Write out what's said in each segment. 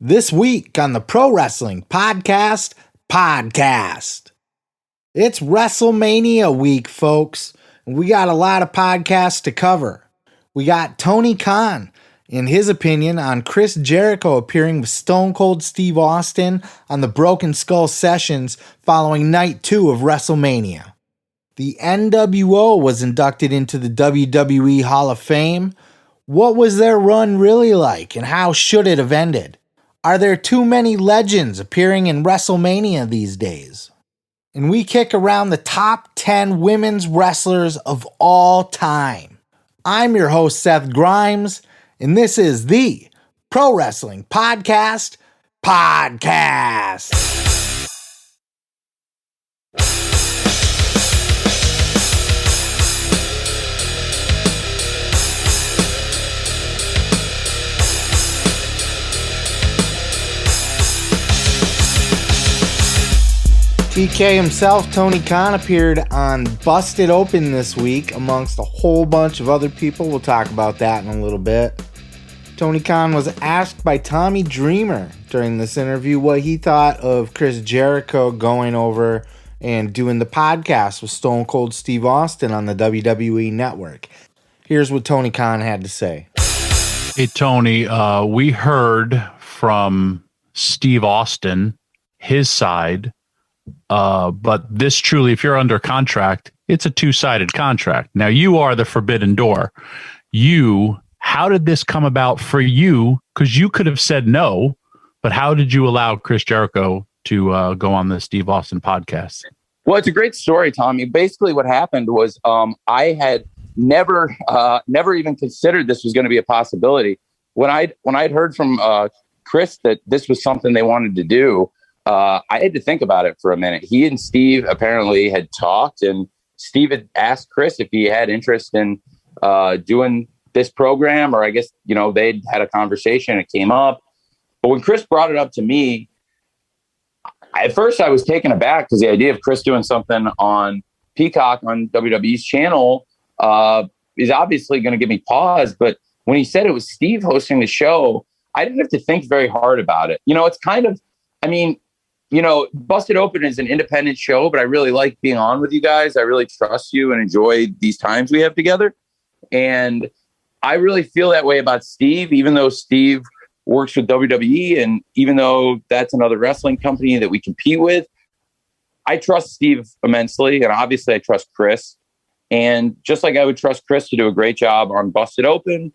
This week on the Pro Wrestling Podcast. It's WrestleMania week, folks, and we got a lot of podcasts to cover. We got Tony Khan and his opinion on Chris Jericho appearing with Stone Cold Steve Austin on the Broken Skull Sessions following night 2 of WrestleMania. The NWO was inducted into the WWE Hall of Fame. What was their run really like, and how should it have ended? Are there too many legends appearing in WrestleMania these days? And we kick around the top 10 women's wrestlers of all time. I'm your host, Seth Grimes, and this is the Pro Wrestling Podcast. TK himself, Tony Khan, appeared on Busted Open this week amongst a whole bunch of other people. We'll talk about that in a little bit. Tony Khan was asked by Tommy Dreamer during this interview what he thought of Chris Jericho going over and doing the podcast with Stone Cold Steve Austin on the WWE Network. Here's what Tony Khan had to say. Hey, Tony, we heard from Steve Austin, his side, but this truly, if you're under contract, it's a two-sided contract. Now, you are the forbidden door. How did this come about for you? Because you could have said no, but how did you allow Chris Jericho to go on the Steve Austin podcast? Well, it's a great story, Tommy. Basically, what happened was I had never even considered this was going to be a possibility. When I'd heard from Chris that this was something they wanted to do, I had to think about it for a minute. He and Steve apparently had talked, and Steve had asked Chris if he had interest in doing this program, or I guess, they'd had a conversation. It came up. But when Chris brought it up to me, at first I was taken aback because the idea of Chris doing something on Peacock on WWE's channel is obviously going to give me pause. But when he said it was Steve hosting the show, I didn't have to think very hard about it. It's kind of, Busted Open is an independent show, but I really like being on with you guys. I really trust you and enjoy these times we have together. And I really feel that way about Steve, even though Steve works with WWE, and even though that's another wrestling company that we compete with. I trust Steve immensely, and obviously I trust Chris. And just like I would trust Chris to do a great job on Busted Open,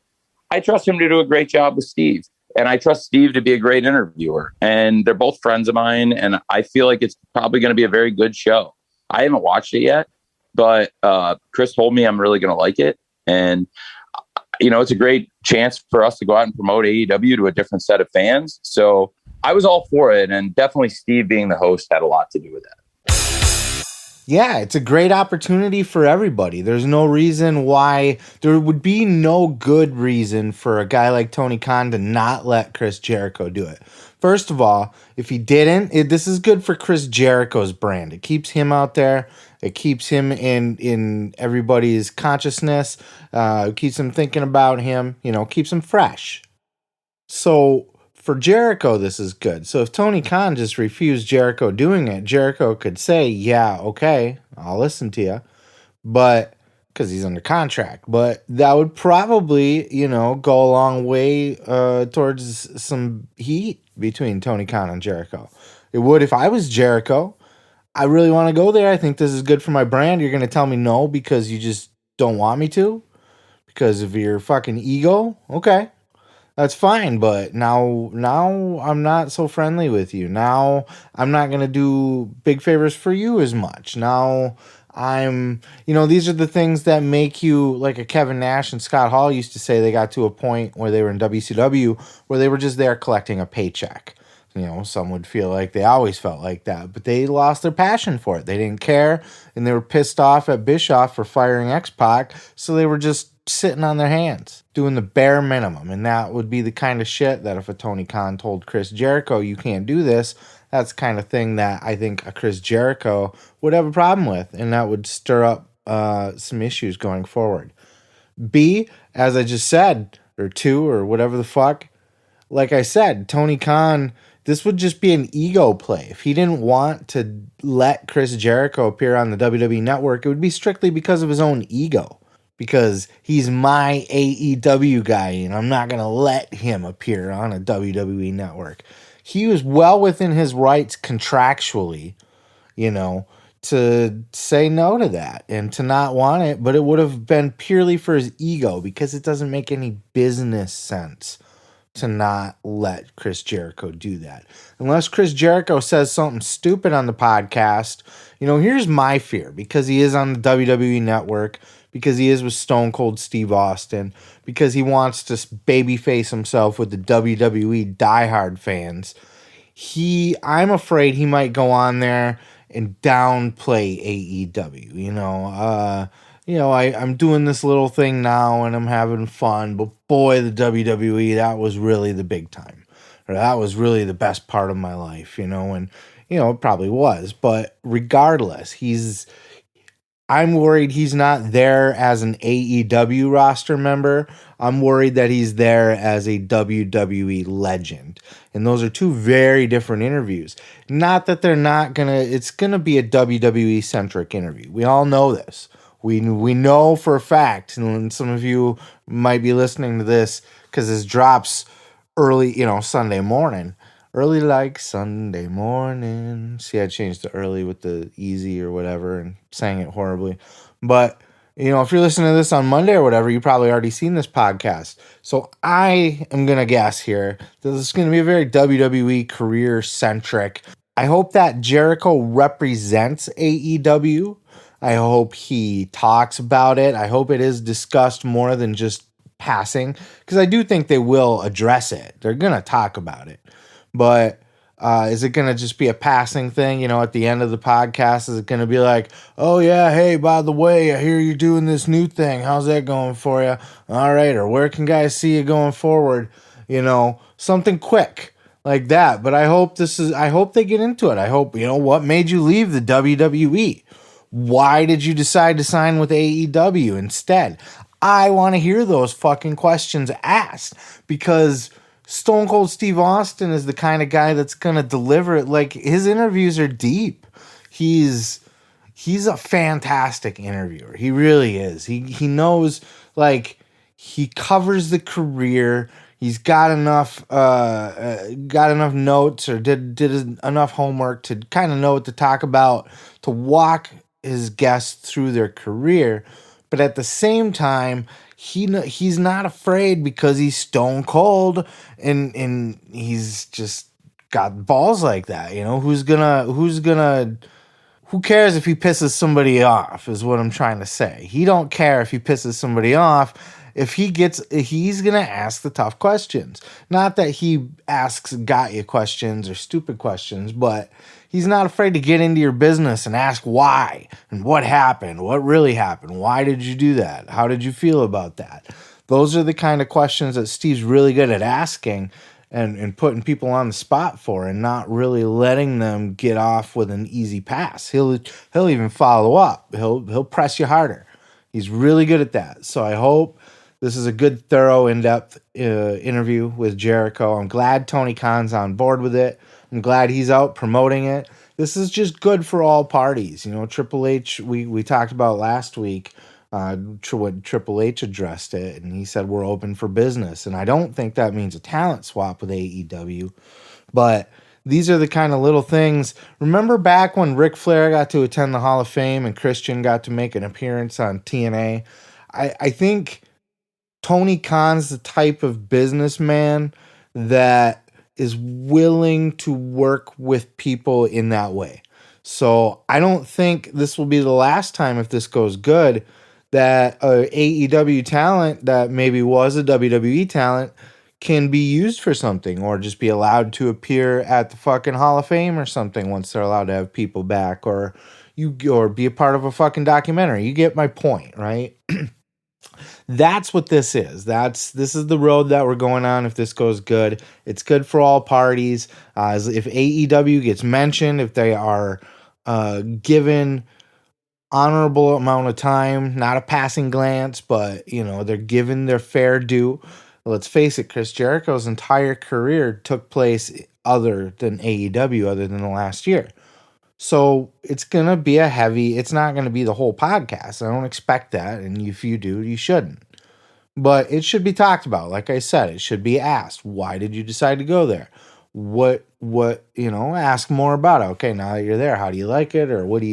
I trust him to do a great job with Steve. And I trust Steve to be a great interviewer. And they're both friends of mine, and I feel like it's probably going to be a very good show. I haven't watched it yet, but Chris told me I'm really going to like it. And it's a great chance for us to go out and promote AEW to a different set of fans. So I was all for it. And definitely Steve being the host had a lot to do with that. Yeah, it's a great opportunity for everybody. There's no reason why, there would be no good reason for a guy like Tony Khan to not let Chris Jericho do it. First of all, if he didn't, this is good for Chris Jericho's brand. It keeps him out there. It keeps him in everybody's consciousness. It keeps them thinking about him, keeps him fresh. So for Jericho, this is good. So if Tony Khan just refused Jericho doing it, Jericho could say, yeah, okay, I'll listen to you. But because he's under contract. But that would probably, go a long way towards some heat between Tony Khan and Jericho. It would if I was Jericho. I really want to go there. I think this is good for my brand. You're going to tell me no because you just don't want me to? Because of your fucking ego? Okay. That's fine, but now I'm not so friendly with you. Now I'm not going to do big favors for you as much. Now these are the things that make you, like a Kevin Nash and Scott Hall used to say, they got to a point where they were in WCW where they were just there collecting a paycheck. Some would feel like they always felt like that, but they lost their passion for it. They didn't care, and they were pissed off at Bischoff for firing X-Pac, so they were just sitting on their hands, doing the bare minimum. And that would be the kind of shit that if a Tony Khan told Chris Jericho, you can't do this, that's the kind of thing that I think a Chris Jericho would have a problem with, and that would stir up some issues going forward. B, as I just said, or two, or whatever the fuck, like I said, Tony Khan, this would just be an ego play. If he didn't want to let Chris Jericho appear on the WWE network, it would be strictly because of his own ego. Because he's my AEW guy and I'm not going to let him appear on a WWE network. He was well within his rights contractually, you know, to say no to that and to not want it, but it would have been purely for his ego because it doesn't make any business sense to not let Chris Jericho do that. Unless Chris Jericho says something stupid on the podcast, here's my fear because he is on the WWE network, because he is with Stone Cold Steve Austin, because he wants to babyface himself with the WWE diehard fans. I'm afraid he might go on there and downplay AEW. I'm doing this little thing now and I'm having fun, but boy, the WWE, that was really the big time. Or that was really the best part of my life, and it probably was. But regardless, I'm worried he's not there as an AEW roster member. I'm worried that he's there as a WWE legend. And those are two very different interviews. Not that they're not it's gonna be a WWE centric interview. We all know this. We know for a fact, and some of you might be listening to this because this drops early, Sunday morning. Early like Sunday morning. See, I changed to early with the easy or whatever and sang it horribly. But, if you're listening to this on Monday or whatever, you probably already seen this podcast. So I am going to guess here that this is going to be a very WWE career centric. I hope that Jericho represents AEW. I hope he talks about it. I hope it is discussed more than just passing, because I do think they will address it. They're going to talk about it. But is it going to just be a passing thing? At the end of the podcast, is it going to be like, oh, yeah, hey, by the way, I hear you're doing this new thing. How's that going for you? All right. Or where can guys see you going forward? Something quick like that. But I hope they get into it. I hope, what made you leave the WWE? Why did you decide to sign with AEW instead? I want to hear those fucking questions asked, because Stone Cold Steve Austin is the kind of guy that's going to deliver it. Like, his interviews are deep. He's a fantastic interviewer. He really is. He knows, like, he covers the career. He's got enough notes, or did enough homework to kind of know what to talk about, to walk his guests through their career. But at the same time, he's not afraid, because he's Stone Cold, and he's just got balls like that. Who cares if he pisses somebody off, is what I'm trying to say. He don't care if he pisses somebody off. He's going to ask the tough questions. Not that he asks got you questions or stupid questions, but he's not afraid to get into your business and ask why and what happened, what really happened. Why did you do that? How did you feel about that? Those are the kind of questions that Steve's really good at asking and putting people on the spot for, and not really letting them get off with an easy pass. He'll even follow up. He'll press you harder. He's really good at that. So I hope this is a good, thorough, in-depth interview with Jericho. I'm glad Tony Khan's on board with it. I'm glad he's out promoting it. This is just good for all parties. Triple H, we talked about last week, when Triple H addressed it, and he said we're open for business. And I don't think that means a talent swap with AEW, but these are the kind of little things. Remember back when Ric Flair got to attend the Hall of Fame and Christian got to make an appearance on TNA? I think Tony Khan's the type of businessman that is willing to work with people in that way. So I don't think this will be the last time, if this goes good, that a AEW talent that maybe was a WWE talent can be used for something, or just be allowed to appear at the fucking Hall of Fame or something once they're allowed to have people back, or be a part of a fucking documentary. You get my point, right? That's what this is. This is the road that we're going on. If this goes good, it's good for all parties. If AEW gets mentioned, if they are given honorable amount of time, not a passing glance, but they're given their fair due, let's face it, Chris Jericho's entire career took place other than AEW, other than the last year. So it's going to be it's not going to be the whole podcast. I don't expect that. And if you do, you shouldn't. But it should be talked about. Like I said, it should be asked. Why did you decide to go there? Ask more about it. Okay, now that you're there, how do you like it? Or what do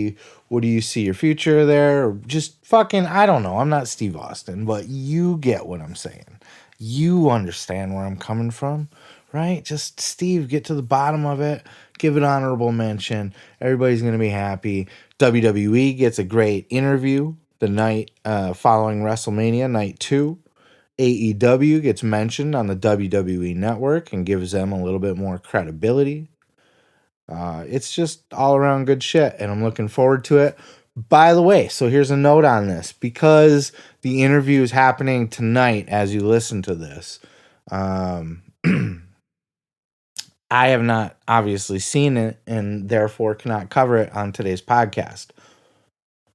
you see your future there? Or just fucking, I don't know. I'm not Steve Austin, but you get what I'm saying. You understand where I'm coming from, right? Just Steve, get to the bottom of it. Give it honorable mention. Everybody's going to be happy. WWE gets a great interview the night following WrestleMania, night 2. AEW gets mentioned on the WWE network and gives them a little bit more credibility. It's just all around good shit, and I'm looking forward to it. By the way, so here's a note on this. Because the interview is happening tonight as you listen to this, I have not obviously seen it and therefore cannot cover it on today's podcast.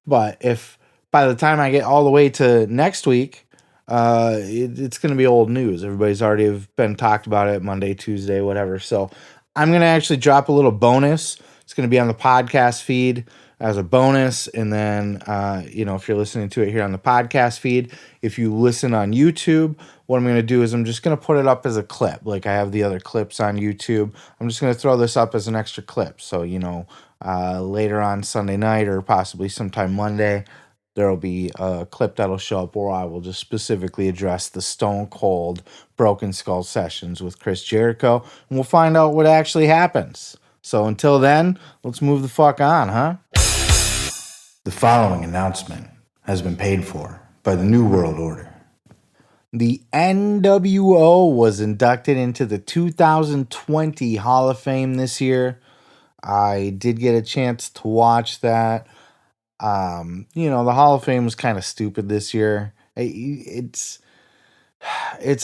But if by the time I get all the way to next week, it's going to be old news. Everybody's already been talked about it Monday, Tuesday, whatever. So I'm going to actually drop a little bonus. It's going to be on the podcast feed as a bonus. And then, if you're listening to it here on the podcast feed, if you listen on YouTube, what I'm going to do is I'm just going to put it up as a clip. Like I have the other clips on YouTube. I'm just going to throw this up as an extra clip. So, later on Sunday night or possibly sometime Monday, there will be a clip that'll show up where I will just specifically address the Stone Cold Broken Skull sessions with Chris Jericho, and we'll find out what actually happens. So until then, let's move the fuck on, huh? The following announcement has been paid for by the New World Order. The NWO was inducted into the 2020 Hall of Fame this year. I did get a chance to watch that. The Hall of Fame was kind of stupid this year. It's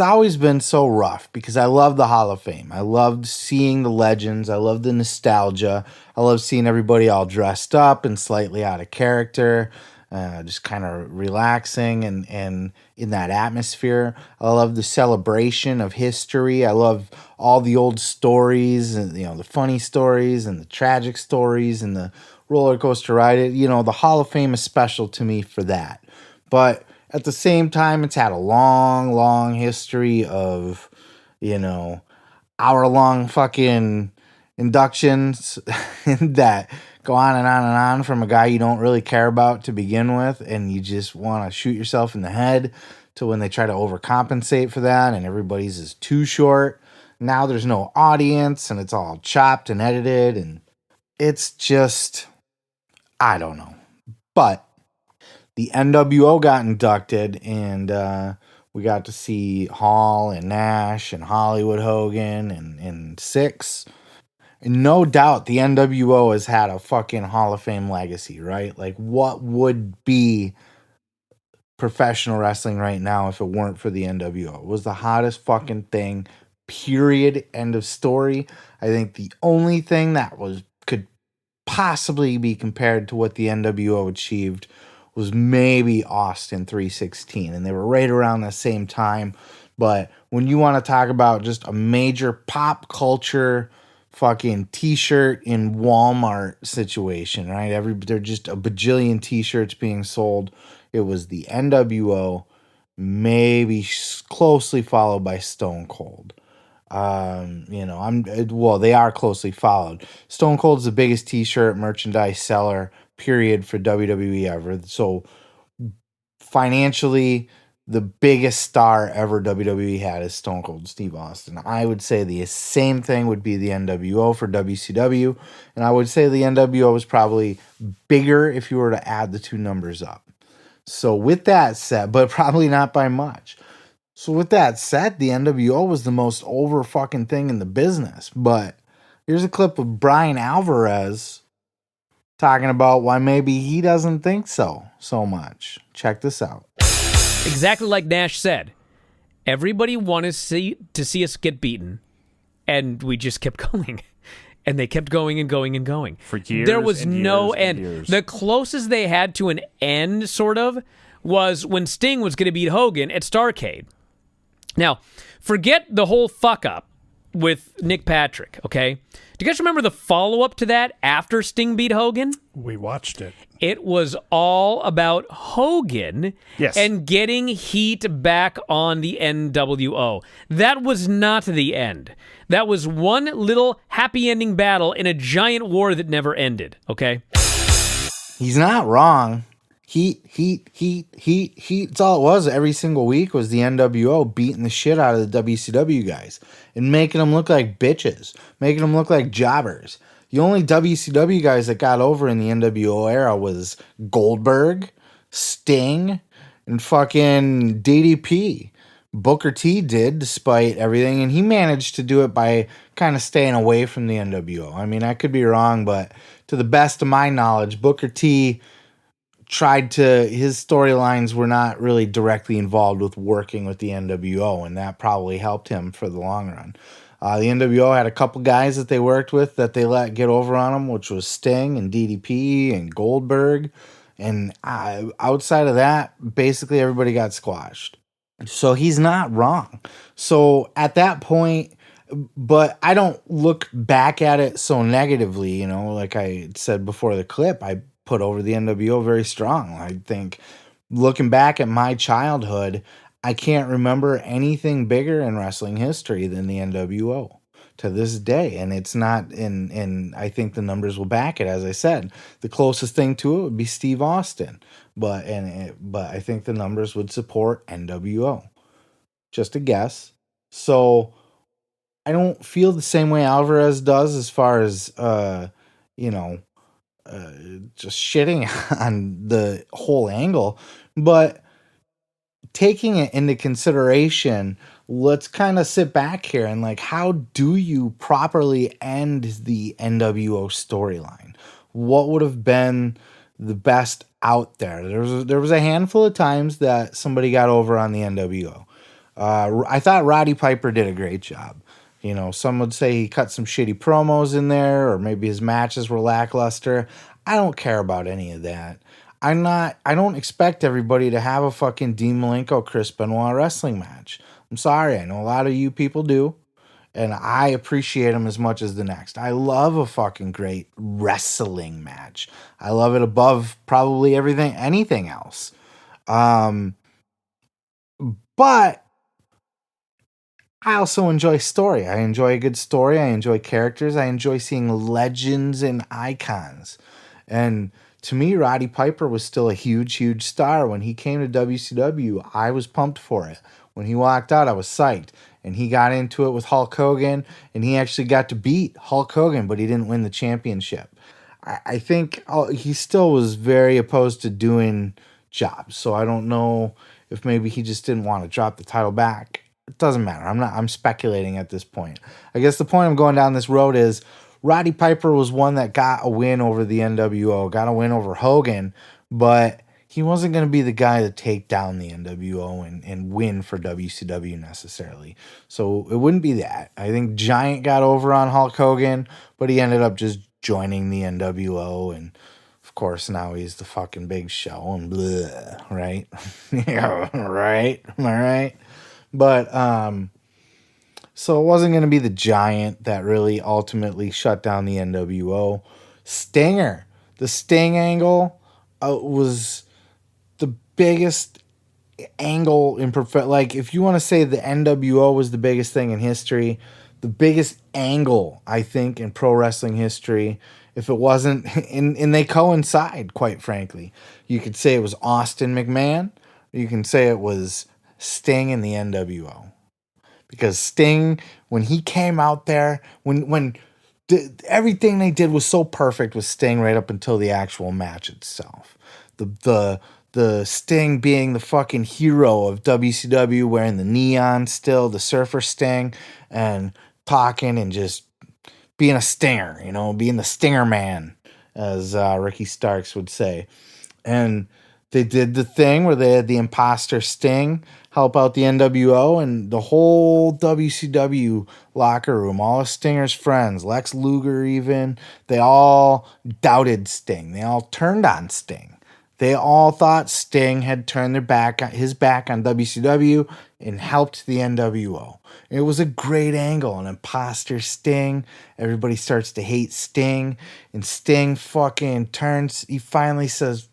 always been so rough because I love the Hall of Fame. I loved seeing the legends. I love the nostalgia. I love seeing everybody all dressed up and slightly out of character, just kind of relaxing and in that atmosphere. I love the celebration of history. I love all the old stories and the funny stories and the tragic stories and the roller coaster ride. The Hall of Fame is special to me for that. But at the same time, it's had a long, long history of, hour-long fucking inductions that go on and on and on from a guy you don't really care about to begin with, and you just want to shoot yourself in the head to when they try to overcompensate for that, and everybody's is too short. Now there's no audience, and it's all chopped and edited, and it's just... I don't know. But the NWO got inducted, and we got to see Hall and Nash and Hollywood Hogan and Six. And no doubt the NWO has had a fucking Hall of Fame legacy, right? Like, what would be professional wrestling right now if it weren't for the NWO? It was the hottest fucking thing, period, end of story. I think the only thing that could possibly be compared to what the NWO achieved was maybe Austin 316, and they were right around the same time. But when you want to talk about just a major pop culture fucking t-shirt in Walmart situation, right? They're just a bajillion t-shirts being sold. It was the NWO, maybe closely followed by Stone Cold. They are closely followed. Stone Cold is the biggest t-shirt merchandise seller, period, for WWE ever. So financially, the biggest star ever WWE had is Stone Cold Steve Austin. I would say the same thing would be the NWO for WCW, and I would say the NWO is probably bigger if you were to add the two numbers up. So with that said, but probably not by much. So with that said, the NWO was the most over fucking thing in the business. But here's a clip of Brian Alvarez talking about why maybe he doesn't think so much. Check this out. Exactly like Nash said, everybody wanted to see us get beaten, and we just kept going. And they kept going and going and going. For years. There was and no years end. and years. The closest they had to an end, sort of, was when Sting was going to beat Hogan at Starrcade. Now, forget the whole fuck up with Nick Patrick, okay? Do you guys remember the follow-up to that after Sting beat Hogan? We watched it. It was all about Hogan Yes. and getting heat back on the NWO. That was not the end. That was one little happy ending battle in a giant war that never ended, okay? He's not wrong. Heat. It's all it was every single week was the NWO beating the shit out of the WCW guys and making them look like bitches, making them look like jobbers. The only WCW guys that got over in the NWO era was Goldberg, Sting, and fucking DDP. Booker T did, despite everything, and he managed to do it by kind of staying away from the NWO. I mean, I could be wrong, but to the best of my knowledge, Booker T his storylines were not really directly involved with working with the NWO, and that probably helped him for the long run. The NWO had a couple guys that they worked with that they let get over on them, which was Sting and DDP and Goldberg. And outside of that, basically everybody got squashed. So he's not wrong. So at that point, but I don't look back at it so negatively, you know, like I said before the clip, I put over the NWO very strong. I think looking back at my childhood, I can't remember anything bigger in wrestling history than the NWO to this day. And it's not and I think the numbers will back it. As I said, the closest thing to it would be Steve Austin, but I think the numbers would support NWO. Just a guess. So I don't feel the same way Alvarez does as far as just shitting on the whole angle, but taking it into consideration, let's kind of sit back here and like, how do you properly end the NWO storyline? What would have been the best out there? There was a handful of times that somebody got over on the NWO. I thought Roddy Piper did a great job. You know, some would say he cut some shitty promos in there, or maybe his matches were lackluster. I don't care about any of that. I don't expect everybody to have a fucking Dean Malenko Chris Benoit wrestling match. I'm sorry, I know a lot of you people do, and I appreciate them as much as the next. I love a fucking great wrestling match. I love it above probably anything else. But I also enjoy story. I enjoy a good story. I enjoy characters. I enjoy seeing legends and icons. And to me, Roddy Piper was still a huge, huge star. When he came to WCW, I was pumped for it. When he walked out, I was psyched. And he got into it with Hulk Hogan, and he actually got to beat Hulk Hogan, but he didn't win the championship. I think he still was very opposed to doing jobs. So I don't know if maybe he just didn't want to drop the title back. It doesn't matter. I'm speculating at this point. I guess the point I'm going down this road is Roddy Piper was one that got a win over the NWO, got a win over Hogan, but he wasn't going to be the guy to take down the NWO and win for WCW necessarily. So it wouldn't be that. I think Giant got over on Hulk Hogan, but he ended up just joining the NWO, and of course now he's the fucking Big Show and blah, right? Yeah, right? Am I right? But so it wasn't going to be the Giant that really ultimately shut down the NWO. Stinger, the Sting angle was the biggest angle in like if you want to say the NWO was the biggest thing in history, the biggest angle I think in pro wrestling history, if it wasn't, and they coincide, quite frankly. You could say it was Austin McMahon, you can say it was Sting and the NWO. Because Sting, when he came out there, when everything they did was so perfect with Sting right up until the actual match itself. The Sting being the fucking hero of WCW, wearing the neon still, the Surfer Sting, and talking and just being a stinger, you know, being the stinger man, as Ricky Starks would say. And they did the thing where they had the imposter Sting help out the NWO, and the whole WCW locker room, all of Stinger's friends, Lex Luger even, they all doubted Sting. They all turned on Sting. They all thought Sting had turned his back on WCW and helped the NWO. It was a great angle, an imposter Sting. Everybody starts to hate Sting, and Sting fucking turns. He finally says,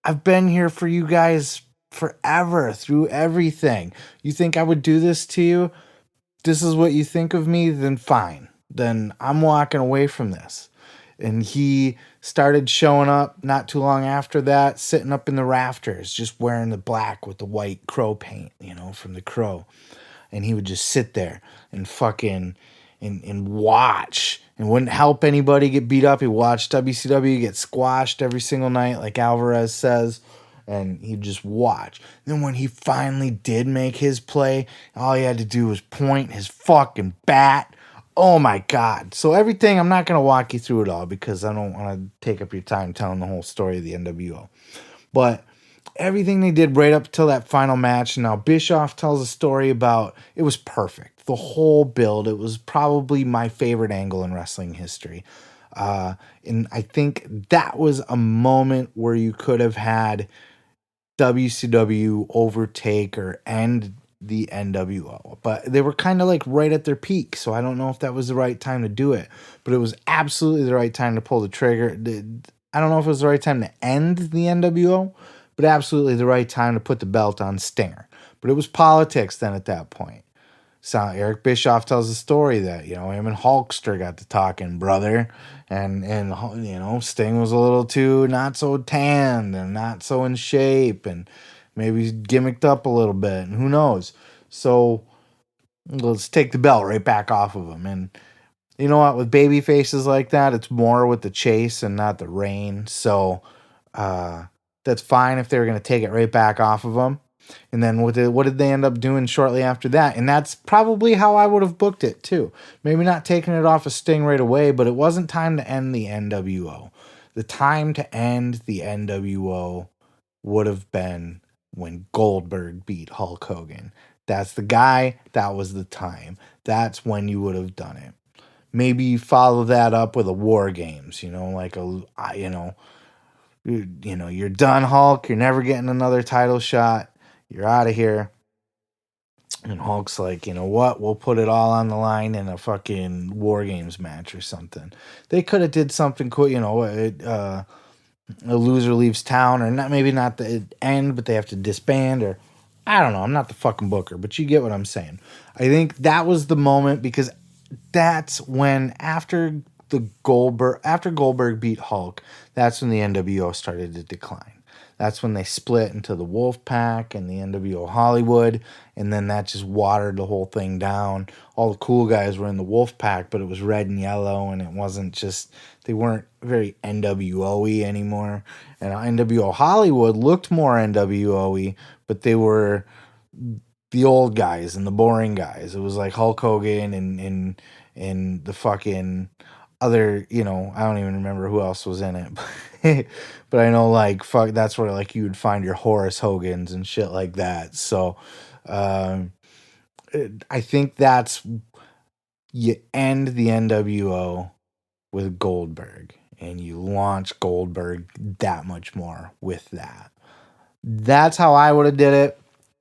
I've been here for you guys forever, through everything. You think I would do this to you? This is what you think of me? Then fine. Then I'm walking away from this. And he started showing up not too long after that, sitting up in the rafters, just wearing the black with the white crow paint, from the crow. And he would just sit there and fucking and watch and wouldn't help anybody get beat up. He watched WCW get squashed every single night, like Alvarez says, and he'd just watch. Then when he finally did make his play, all he had to do was point his fucking bat. Oh my God. So everything, I'm not going to walk you through it all because I don't want to take up your time telling the whole story of the NWO. But everything they did right up till that final match. Now Bischoff tells a story about, it was perfect. The whole build, it was probably my favorite angle in wrestling history. And I think that was a moment where you could have had WCW overtake or end the NWO, but they were kind of like right at their peak, so I don't know if that was the right time to do it, but it was absolutely the right time to pull the trigger. I don't know if it was the right time to end the NWO, but absolutely the right time to put the belt on Stinger. But it was politics then at that point. So Eric Bischoff tells the story that, him and Hulkster got to talking, brother, and Sting was a little too not so tanned and not so in shape and maybe gimmicked up a little bit, and who knows. So let's take the belt right back off of him. And you know what? With baby faces like that, it's more with the chase and not the reign. So that's fine if they were going to take it right back off of him. And then what did they end up doing shortly after that? And that's probably how I would have booked it too. Maybe not taking it off of Sting right away, but it wasn't time to end the NWO. The time to end the NWO would have been when Goldberg beat Hulk Hogan. That's the guy. That was the time. That's when you would have done it. Maybe follow that up with a War Games, like you're done, Hulk. You're never getting another title shot. You're out of here. And Hulk's like, you know what? We'll put it all on the line in a fucking War Games match or something. They could have did something cool, a loser leaves town, or maybe not the end, but they have to disband, or I don't know. I'm not the fucking booker, but you get what I'm saying. I think that was the moment, because that's when after Goldberg beat Hulk, that's when the NWO started to decline. That's when they split into the Wolfpack and the NWO Hollywood, and then that just watered the whole thing down. All the cool guys were in the Wolfpack, but it was red and yellow, and it wasn't just, they weren't very NWO-y anymore. And NWO Hollywood looked more NWO-y, but they were the old guys and the boring guys. It was like Hulk Hogan and the fucking other, I don't even remember who else was in it. But I know, that's where, you would find your Horace Hogans and shit like that. So, I think that's, you end the NWO with Goldberg, and you launch Goldberg that much more with that. That's how I would have did it.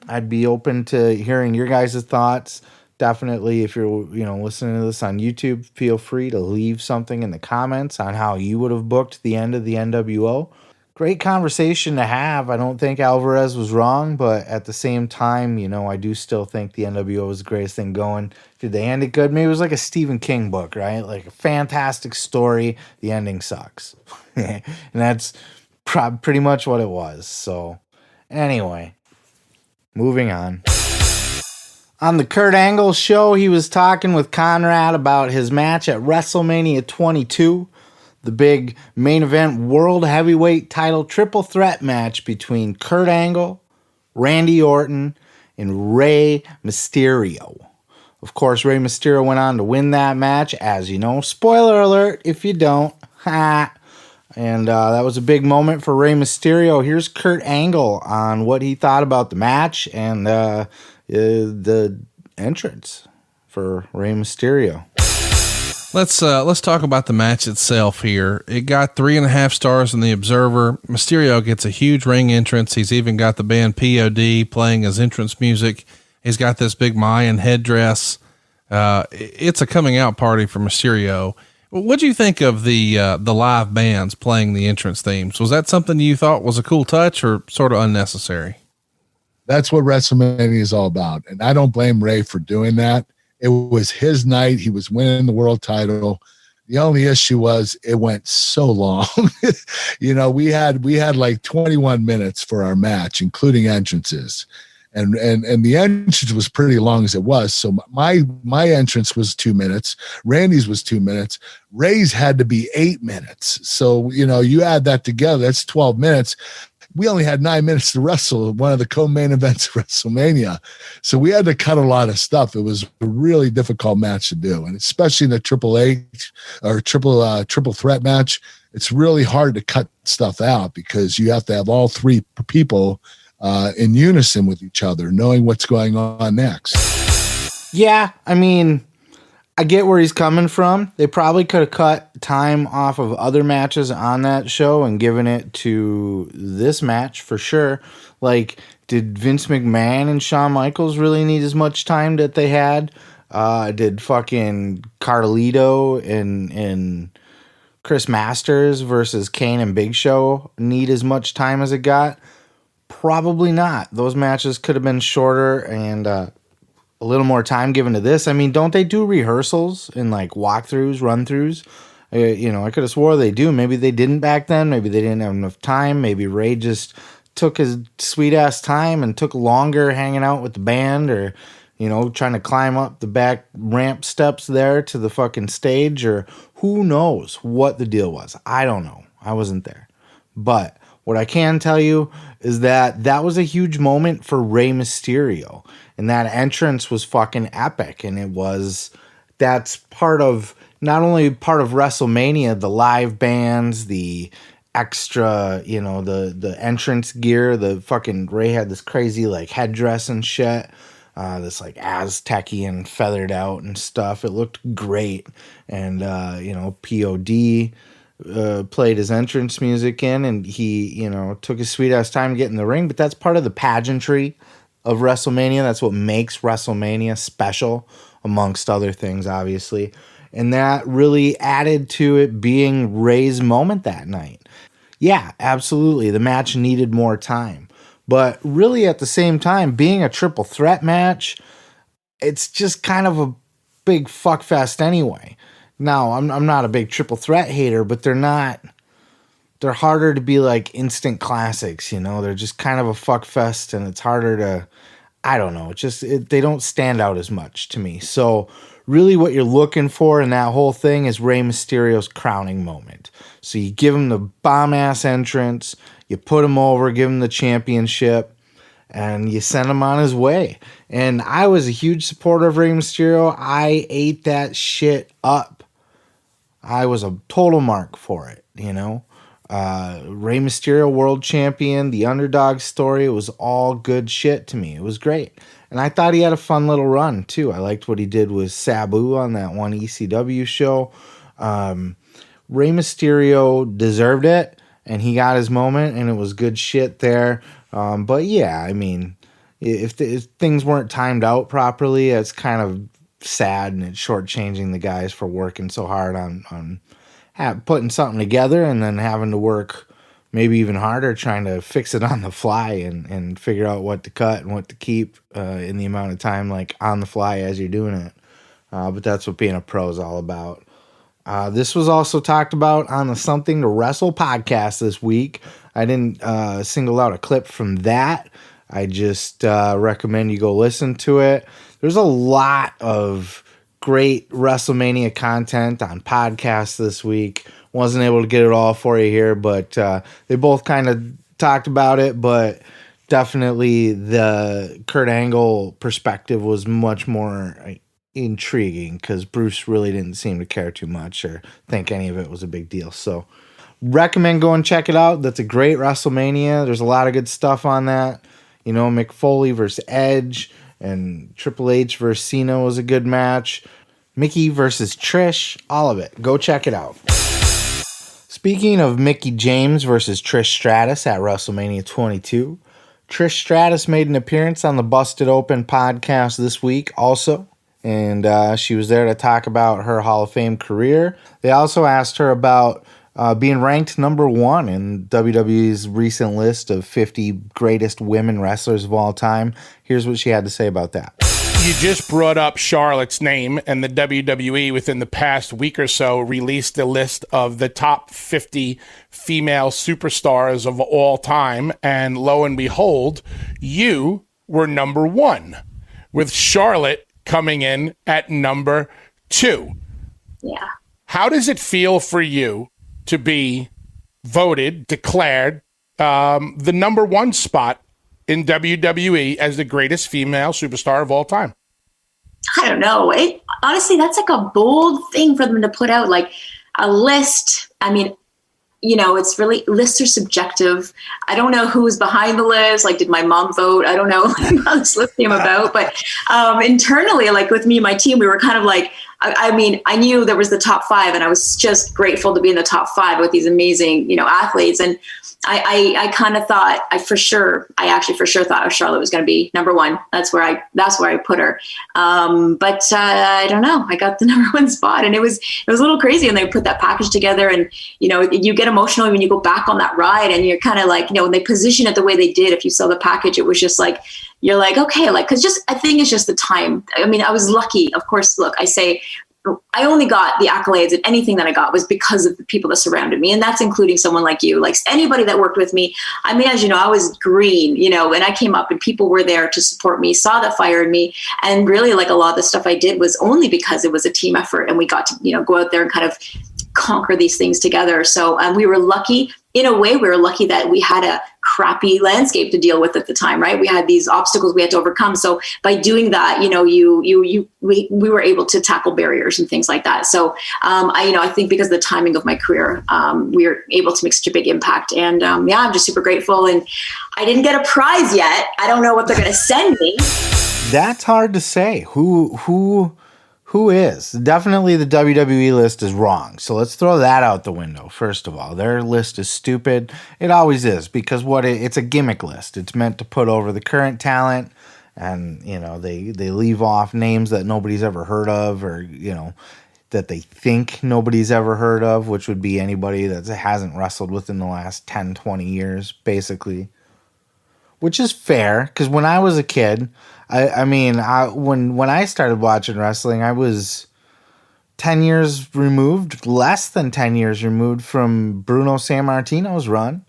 I'd be open to hearing your guys' thoughts. Definitely, if you're listening to this on YouTube, feel free to leave something in the comments on how you would have booked the end of the NWO. Great conversation to have. I don't think Alvarez was wrong, but at the same time, I do still think the NWO was the greatest thing going. Did they end it good? Maybe it was like a Stephen King book, right? Like a fantastic story. The ending sucks. And that's pretty much what it was. So anyway, moving on. On the Kurt Angle show, he was talking with Conrad about his match at WrestleMania 22, the big main event world heavyweight title triple threat match between Kurt Angle, Randy Orton, and Rey Mysterio. Of course, Rey Mysterio went on to win that match, as you know. Spoiler alert if you don't. Ha! And that was a big moment for Rey Mysterio. Here's Kurt Angle on what he thought about the match and the entrance for Rey Mysterio. Let's talk about the match itself here. It got 3.5 stars in the Observer. Mysterio gets a huge ring entrance. He's even got the band POD playing his entrance music. He's got this big Mayan headdress. It's a coming out party for Mysterio. What do you think of the live bands playing the entrance themes? Was that something you thought was a cool touch or sort of unnecessary? That's what WrestleMania is all about. And I don't blame Ray for doing that. It was his night. He was winning the world title. The only issue was it went so long. We had like 21 minutes for our match, including entrances. And the entrance was pretty long as it was. So my entrance was 2 minutes. Randy's was 2 minutes. Ray's had to be 8 minutes. So, you add that together, that's 12 minutes. We only had 9 minutes to wrestle one of the co-main events of WrestleMania. So we had to cut a lot of stuff. It was a really difficult match to do. And especially in the Triple H or triple threat match, it's really hard to cut stuff out because you have to have all three people in unison with each other, knowing what's going on next. Yeah, I mean, I get where he's coming from. They probably could have cut time off of other matches on that show and given it to this match for sure. Like, did Vince McMahon and Shawn Michaels really need as much time that they had? Did fucking Carlito and Chris Masters versus Kane and Big Show need as much time as it got? Probably not. Those matches could have been shorter and a little more time given to this. I mean, don't they do rehearsals and like walkthroughs, run-throughs? I could have swore they do. Maybe they didn't back then. Maybe they didn't have enough time. Maybe Ray just took his sweet-ass time and took longer hanging out with the band or, trying to climb up the back ramp steps there to the fucking stage, or who knows what the deal was. I don't know. I wasn't there. But what I can tell you is that was a huge moment for Rey Mysterio. And that entrance was fucking epic. And that's part of, not only part of WrestleMania, the live bands, the extra, the entrance gear, the fucking Rey had this crazy like headdress and shit. This like Aztecian feathered out and stuff. It looked great. And, POD played his entrance music in, and he, took his sweet ass time to get in the ring. But that's part of the pageantry of WrestleMania. That's what makes WrestleMania special, amongst other things, obviously. And that really added to it being Ray's moment that night. Yeah, absolutely. The match needed more time. But really at the same time, being a triple threat match, it's just kind of a big fuckfest anyway. Now, I'm not a big triple threat hater, but they're harder to be like instant classics, They're just kind of a fuckfest, and it's harder to, I don't know, they don't stand out as much to me. So really what you're looking for in that whole thing is Rey Mysterio's crowning moment. So you give him the bomb-ass entrance, you put him over, give him the championship, and you send him on his way. And I was a huge supporter of Rey Mysterio. I ate that shit up. I was a total mark for it, Rey Mysterio, world champion, the underdog story, it was all good shit to me. It was great. And I thought he had a fun little run, too. I liked what he did with Sabu on that one ECW show. Rey Mysterio deserved it, and he got his moment, and it was good shit there. But yeah, I mean, if things weren't timed out properly, it's kind of sad, and it's shortchanging the guys for working so hard on putting something together and then having to work maybe even harder trying to fix it on the fly and figure out what to cut and what to keep in the amount of time, like on the fly as you're doing it. But that's what being a pro is all about. This was also talked about on the Something to Wrestle podcast this week. I didn't single out a clip from that. I just recommend you go listen to it. There's a lot of great WrestleMania content on podcasts this week. Wasn't able to get it all for you here, but they both kind of talked about it, but definitely the Kurt Angle perspective was much more intriguing because Bruce really didn't seem to care too much or think any of it was a big deal. So recommend go and check it out. That's a great WrestleMania. There's a lot of good stuff on that. Mick Foley versus Edge and Triple H versus Cena was a good match. Mickey versus Trish, all of it. Go check it out. Speaking of Mickie James versus Trish Stratus at WrestleMania 22, Trish Stratus made an appearance on the Busted Open podcast this week also, and she was there to talk about her Hall of Fame career. They also asked her about being ranked number 1 in WWE's recent list of 50 greatest women wrestlers of all time. Here's what she had to say about that. You just brought up Charlotte's name, and the WWE within the past week or so released a list of the top 50 female superstars of all time, and lo and behold, you were number 1, with Charlotte coming in at number 2. Yeah. How does it feel for you to be voted, declared the number 1 spot in WWE as the greatest female superstar of all time? I don't know. Honestly, that's like a bold thing for them to put out, like a list. I mean, it's really, lists are subjective. I don't know who's behind the list. Like, did my mom vote? I don't know how this list came about. But internally, like with me and my team, we were kind of like, I mean, I knew there was the top 5, and I was just grateful to be in the top 5 with these amazing, athletes. And I kind of thought, I actually for sure thought Charlotte was going to be number 1. That's where I put her. But I don't know. I got the number 1 spot, and it was a little crazy. And they put that package together, and you get emotional when you go back on that ride, and you're kind of like, when they position it the way they did. If you saw the package, it was just like, you're like, okay, like, because I think it's just the time. I mean, I was lucky, of course. Look, I say, I only got the accolades, and anything that I got was because of the people that surrounded me. And that's including someone like you, like anybody that worked with me. I mean, as you know, I was green, and I came up and people were there to support me, saw the fire in me. And really, like, a lot of the stuff I did was only because it was a team effort, and we got to, go out there and kind of conquer these things together. So we were lucky. In a way, we were lucky that we had a crappy landscape to deal with at the time, right? We had these obstacles we had to overcome. So by doing that, we were able to tackle barriers and things like that. So I think because of the timing of my career, we were able to make such a big impact. And I'm just super grateful. And I didn't get a prize yet. I don't know what they're going to send me. That's hard to say. Who is? Definitely the WWE list is wrong. So let's throw that out the window. First of all, their list is stupid. It always is, because it's a gimmick list. It's meant to put over the current talent, and they leave off names that nobody's ever heard of, or that they think nobody's ever heard of, which would be anybody that hasn't wrestled within the last 10, 20 years, basically. Which is fair, because when I was a kid, when I started watching wrestling, I was 10 years removed, less than 10 years removed from Bruno Sammartino's run.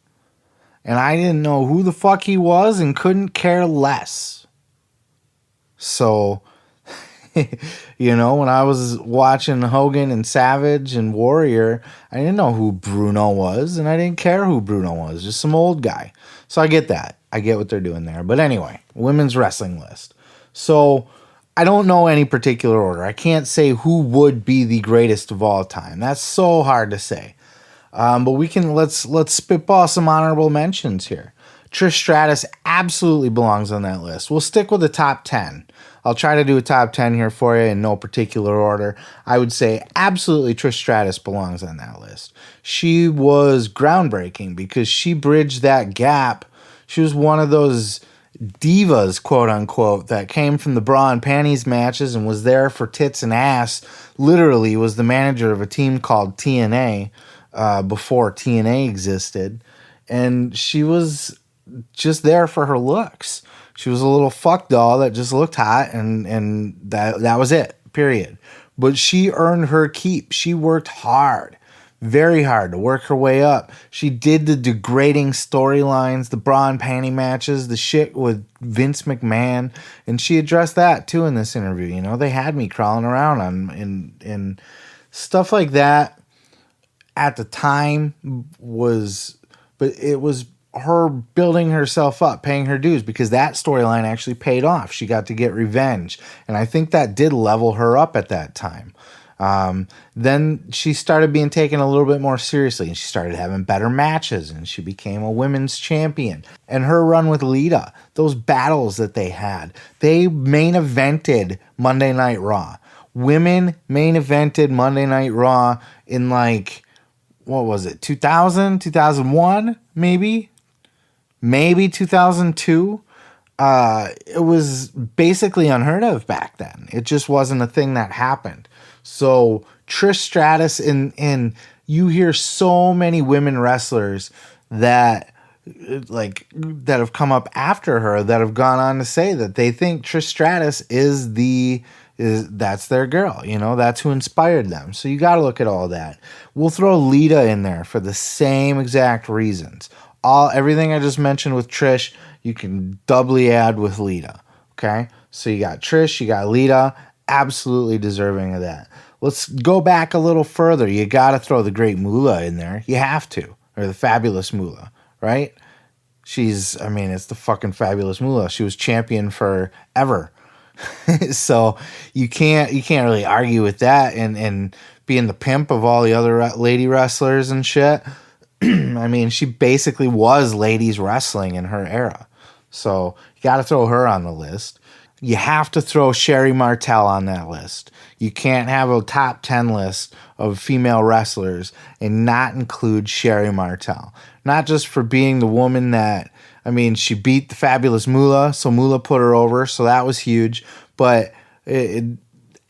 And I didn't know who the fuck he was and couldn't care less. So, when I was watching Hogan and Savage and Warrior, I didn't know who Bruno was, and I didn't care who Bruno was, just some old guy. So I get that. I get what they're doing there. But anyway, women's wrestling list. So I don't know any particular order. I can't say who would be the greatest of all time. That's so hard to say. But let's spitball some honorable mentions here. Trish Stratus absolutely belongs on that list. We'll stick with the top 10. I'll try to do a top 10 here for you in no particular order. I would say absolutely Trish Stratus belongs on that list. She was groundbreaking because she bridged that gap. She was one of those divas, quote unquote, that came from the bra and panties matches and was there for tits and ass. Literally was the manager of a team called TNA before TNA existed. And she was just there for her looks. She was a little fuck doll that just looked hot, and that was it, period. But she earned her keep. She worked hard. Very hard to work her way up. She did the degrading storylines, the bra and panty matches, the shit with Vince McMahon, and she addressed that too in this interview. They had me crawling around in stuff like that. At the time but it was her building herself up, paying her dues, because that storyline actually paid off. She got to get revenge, and I think that did level her up at that time. Then she started being taken a little bit more seriously, and she started having better matches, and she became a women's champion. And her run with Lita, those battles that they had, they main evented Monday Night Raw. women main evented Monday Night Raw in like, what was it, 2000, 2001, maybe 2002. It was basically unheard of back then. It just wasn't a thing that happened. So Trish Stratus, and you hear so many women wrestlers that have come up after her that have gone on to say that they think Trish Stratus that's their girl, that's who inspired them. So you got to look at all that. We'll throw Lita in there for the same exact reasons. Everything I just mentioned with Trish, you can doubly add with Lita. Okay, so you got Trish, you got Lita, absolutely deserving of that. Let's go back a little further. You got to throw the Great Moolah in there. You have to, or the Fabulous Moolah, right? It's the fucking Fabulous Moolah. She was champion forever. So you can't really argue with that, and being the pimp of all the other lady wrestlers and shit. She basically was ladies wrestling in her era. So you got to throw her on the list. You have to throw Sherry Martel on that list. You can't have a top 10 list of female wrestlers and not include Sherry Martel. Not just for being the woman that, she beat the Fabulous Moolah, so Moolah put her over, so that was huge. But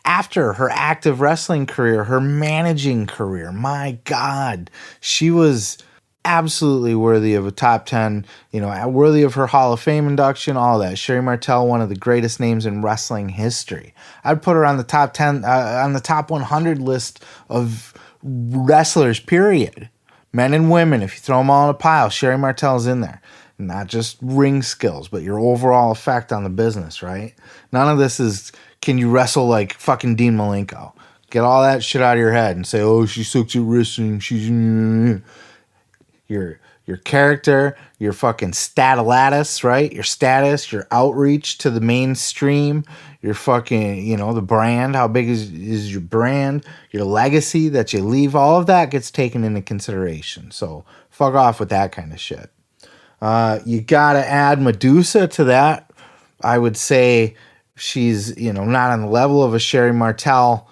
after her active wrestling career, her managing career, my God, she was absolutely worthy of a top 10, worthy of her Hall of Fame induction, all that. Sherry Martel, one of the greatest names in wrestling history. I'd put her on the top 10, on the top 100 list of wrestlers, period. Men and women, if you throw them all in a pile, Sherry Martel's in there. Not just ring skills, but your overall effect on the business, right? None of this is, can you wrestle like fucking Dean Malenko? Get all that shit out of your head and say, oh, she sucks at wrestling. She's... Your character, your fucking statalatus, right? Your status, your outreach to the mainstream, your fucking, the brand, how big is your brand, your legacy that you leave, all of that gets taken into consideration. So fuck off with that kind of shit. You gotta add Medusa to that. I would say she's, not on the level of a Sherry Martel,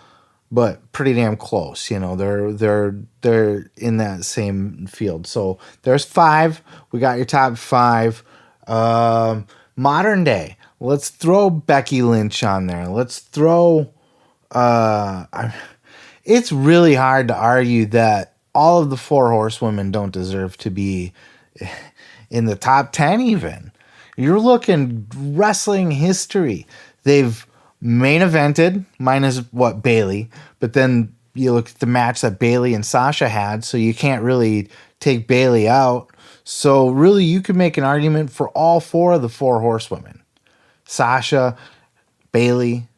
but pretty damn close. They're in that same field. So there's 5. We got your top 5. Modern day. Let's throw Becky Lynch on there. Let's throw. It's really hard to argue that all of the 4 horsewomen don't deserve to be in the top 10 even. You're looking wrestling history. They've main evented, minus Bayley, but then you look at the match that Bayley and Sasha had, so you can't really take Bayley out. So really you can make an argument for all 4 of the 4 horsewomen. Sasha, Bayley,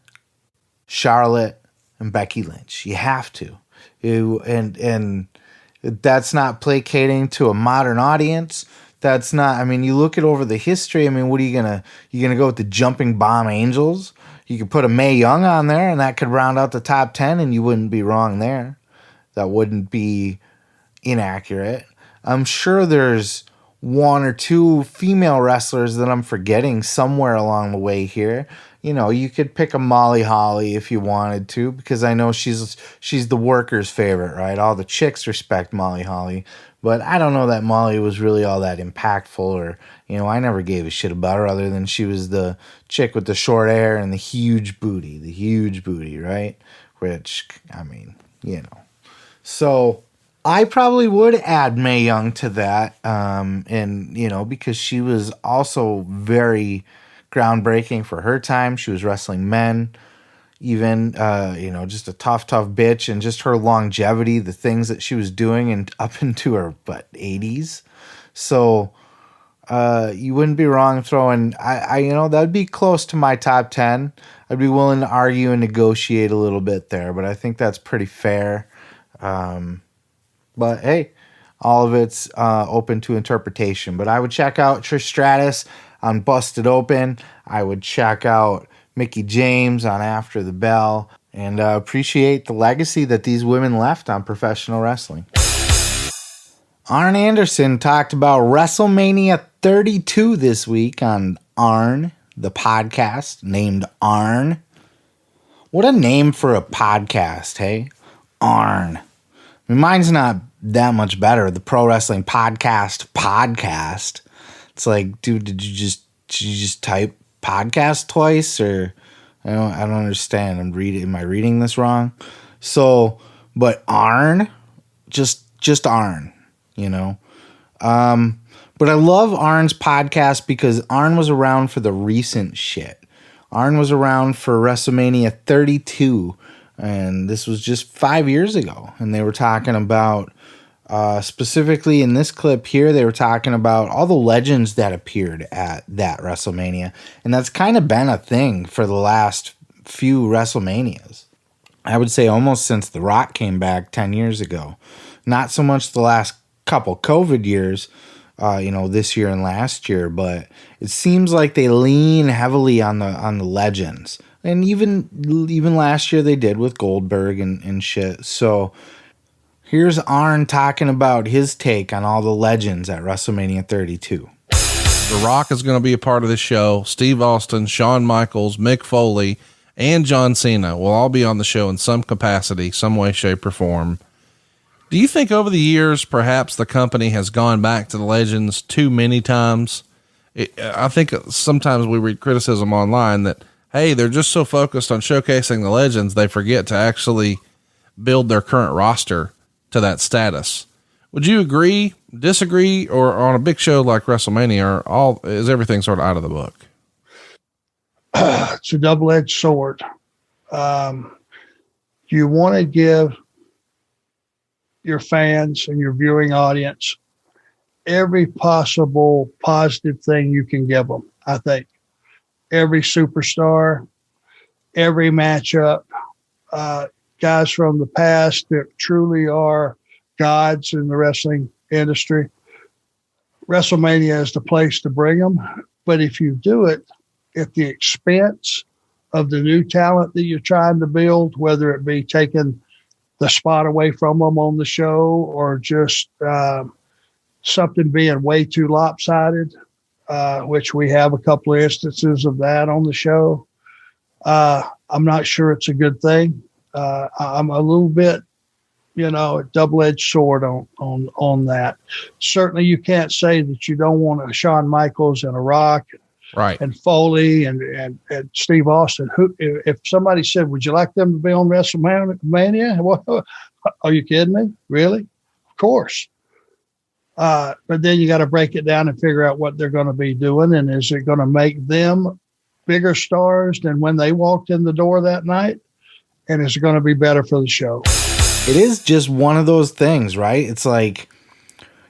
Charlotte, and Becky Lynch. You have to. And that's not placating to a modern audience. That's not, you look at over the history, what are you gonna go with the Jumping Bomb Angels? You could put a Mae Young on there, and that could round out the top 10, and you wouldn't be wrong there. That wouldn't be inaccurate. I'm sure there's 1 or 2 female wrestlers that I'm forgetting somewhere along the way here. You could pick a Molly Holly if you wanted to, because I know she's the workers' favorite, right? All the chicks respect Molly Holly. But I don't know that Molly was really all that impactful, or, I never gave a shit about her other than she was the chick with the short hair and the huge booty, right? Which, So I probably would add Mae Young to that, because she was also very groundbreaking for her time. She was wrestling men. Even, just a tough bitch, and just her longevity, the things that she was doing and up into her, 80s. So, you wouldn't be wrong throwing, that'd be close to my top 10. I'd be willing to argue and negotiate a little bit there, but I think that's pretty fair. But hey, all of it's, open to interpretation. But I would check out Trish Stratus on Busted Open. I would check out Mickie James on After the Bell, and appreciate the legacy that these women left on professional wrestling. Arn Anderson talked about WrestleMania 32 this week on Arn, the podcast named Arn. What a name for a podcast, hey? Arn. I mean, mine's not that much better. The Pro Wrestling Podcast. It's like, dude, did you just type podcast twice, or I don't understand. Am I reading this wrong? So, but Arn, just Arn, you know. But I love Arn's podcast because Arn was around for the recent shit. Arn was around for WrestleMania 32, and this was just 5 years ago. And they were talking about, specifically in this clip here, they were talking about all the legends that appeared at that WrestleMania. And that's kind of been a thing for the last few WrestleManias. I would say almost since The Rock came back 10 years ago. Not so much the last couple COVID years, this year and last year, but it seems like they lean heavily on the legends. And even last year they did with Goldberg and shit. So here's Arn talking about his take on all the legends at WrestleMania 32. The Rock is going to be a part of this show. Steve Austin, Shawn Michaels, Mick Foley, and John Cena will all be on the show in some capacity, some way, shape, or form. Do you think over the years, perhaps the company has gone back to the legends too many times? I think sometimes we read criticism online that, hey, they're just so focused on showcasing the legends, they forget to actually build their current roster to that status. Would you agree, disagree, or on a big show like WrestleMania, is everything sort of out of the book? It's a double-edged sword. You want to give your fans and your viewing audience every possible positive thing you can give them. I think every superstar, every matchup, guys from the past that truly are gods in the wrestling industry. WrestleMania is the place to bring them. But if you do it at the expense of the new talent that you're trying to build, whether it be taking the spot away from them on the show or just something being way too lopsided, which we have a couple of instances of that on the show. I'm not sure it's a good thing. I'm a little bit, a double-edged sword on that. Certainly you can't say that you don't want a Shawn Michaels and a Rock, right, and Foley and Steve Austin. Who, if somebody said, would you like them to be on WrestleMania? What, are you kidding me? Really? Of course. But then you got to break it down and figure out what they're going to be doing. And is it going to make them bigger stars than when they walked in the door that night? And is it going to be better for the show? It is just one of those things, right? It's like,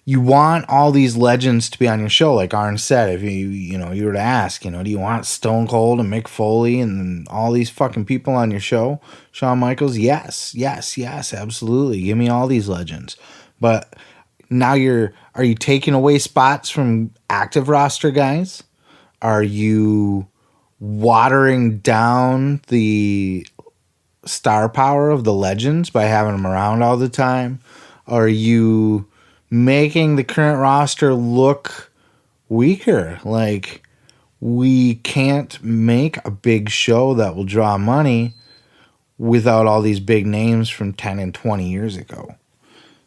you want all these legends to be on your show, like Arn said. If you were to ask, do you want Stone Cold and Mick Foley and all these fucking people on your show? Shawn Michaels, yes, absolutely. Give me all these legends. But now are you taking away spots from active roster guys? Are you watering down the star power of the legends by having them around all the time? Are you making the current roster look weaker? Like, we can't make a big show that will draw money without all these big names from 10 and 20 years ago.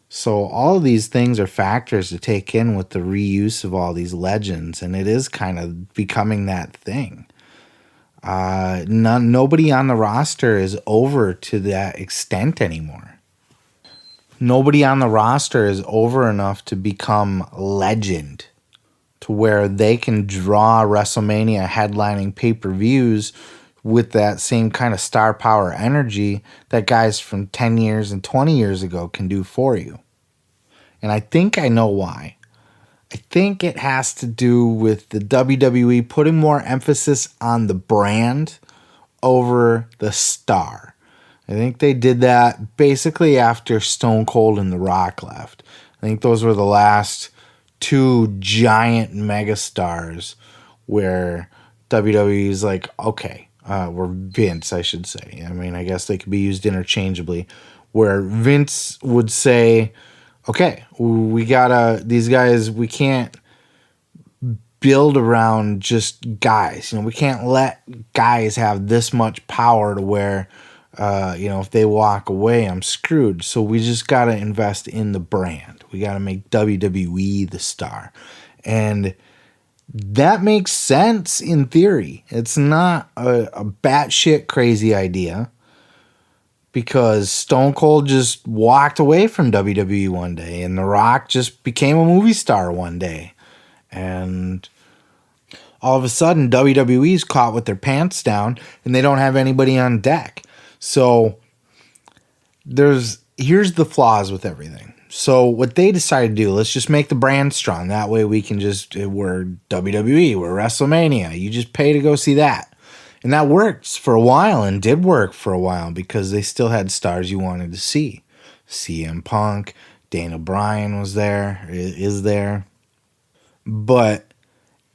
So all of these things are factors to take in with the reuse of all these legends, and it is kind of becoming that thing. Nobody on the roster is over to that extent anymore. Nobody on the roster is over enough to become legend to where they can draw WrestleMania headlining pay-per-views with that same kind of star power energy that guys from 10 years and 20 years ago can do for you. And I think I know why. I think it has to do with the WWE putting more emphasis on the brand over the star. I think they did that basically after Stone Cold and The Rock left. I think those were the last two giant megastars where WWE's like, okay, or Vince, I should say. I mean, I guess they could be used interchangeably. Where Vince would say, okay, these guys, we can't build around just guys. We can't let guys have this much power to where, if they walk away, I'm screwed. So we just got to invest in the brand. We got to make WWE the star. And that makes sense in theory. It's not a batshit crazy idea, because Stone Cold just walked away from WWE one day and The Rock just became a movie star one day. And all of a sudden, WWE's caught with their pants down and they don't have anybody on deck. So here's the flaws with everything. So what they decided to do, let's just make the brand strong. That way we can we're WWE, we're WrestleMania. You just pay to go see that. And that worked for a while and did work for a while because they still had stars you wanted to see. CM Punk, Daniel Bryan was there, is there. But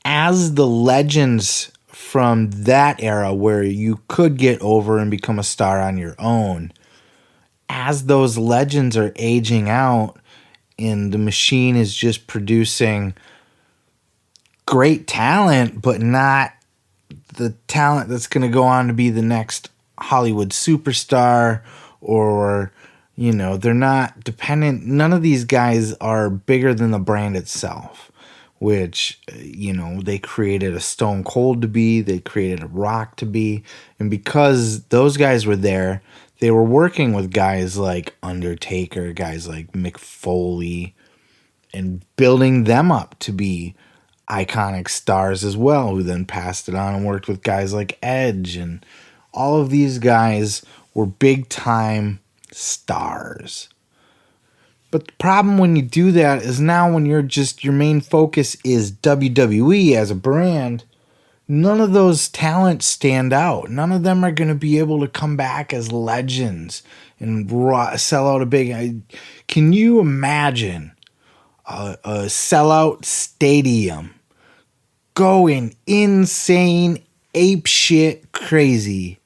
as the legends from that era where you could get over and become a star on your own, as those legends are aging out and the machine is just producing great talent, but not the talent that's going to go on to be the next Hollywood superstar, or, they're not dependent. None of these guys are bigger than the brand itself, which, they created a Stone Cold to be, they created a Rock to be. And because those guys were there, they were working with guys like Undertaker, guys like Mick Foley, and building them up to be iconic stars as well, who then passed it on and worked with guys like Edge. And all of these guys were big time stars. But the problem when you do that is now when your main focus is WWE as a brand, none of those talents stand out. None of them are going to be able to come back as legends and sell out a big... Can you imagine a sellout stadium going insane, ape shit crazy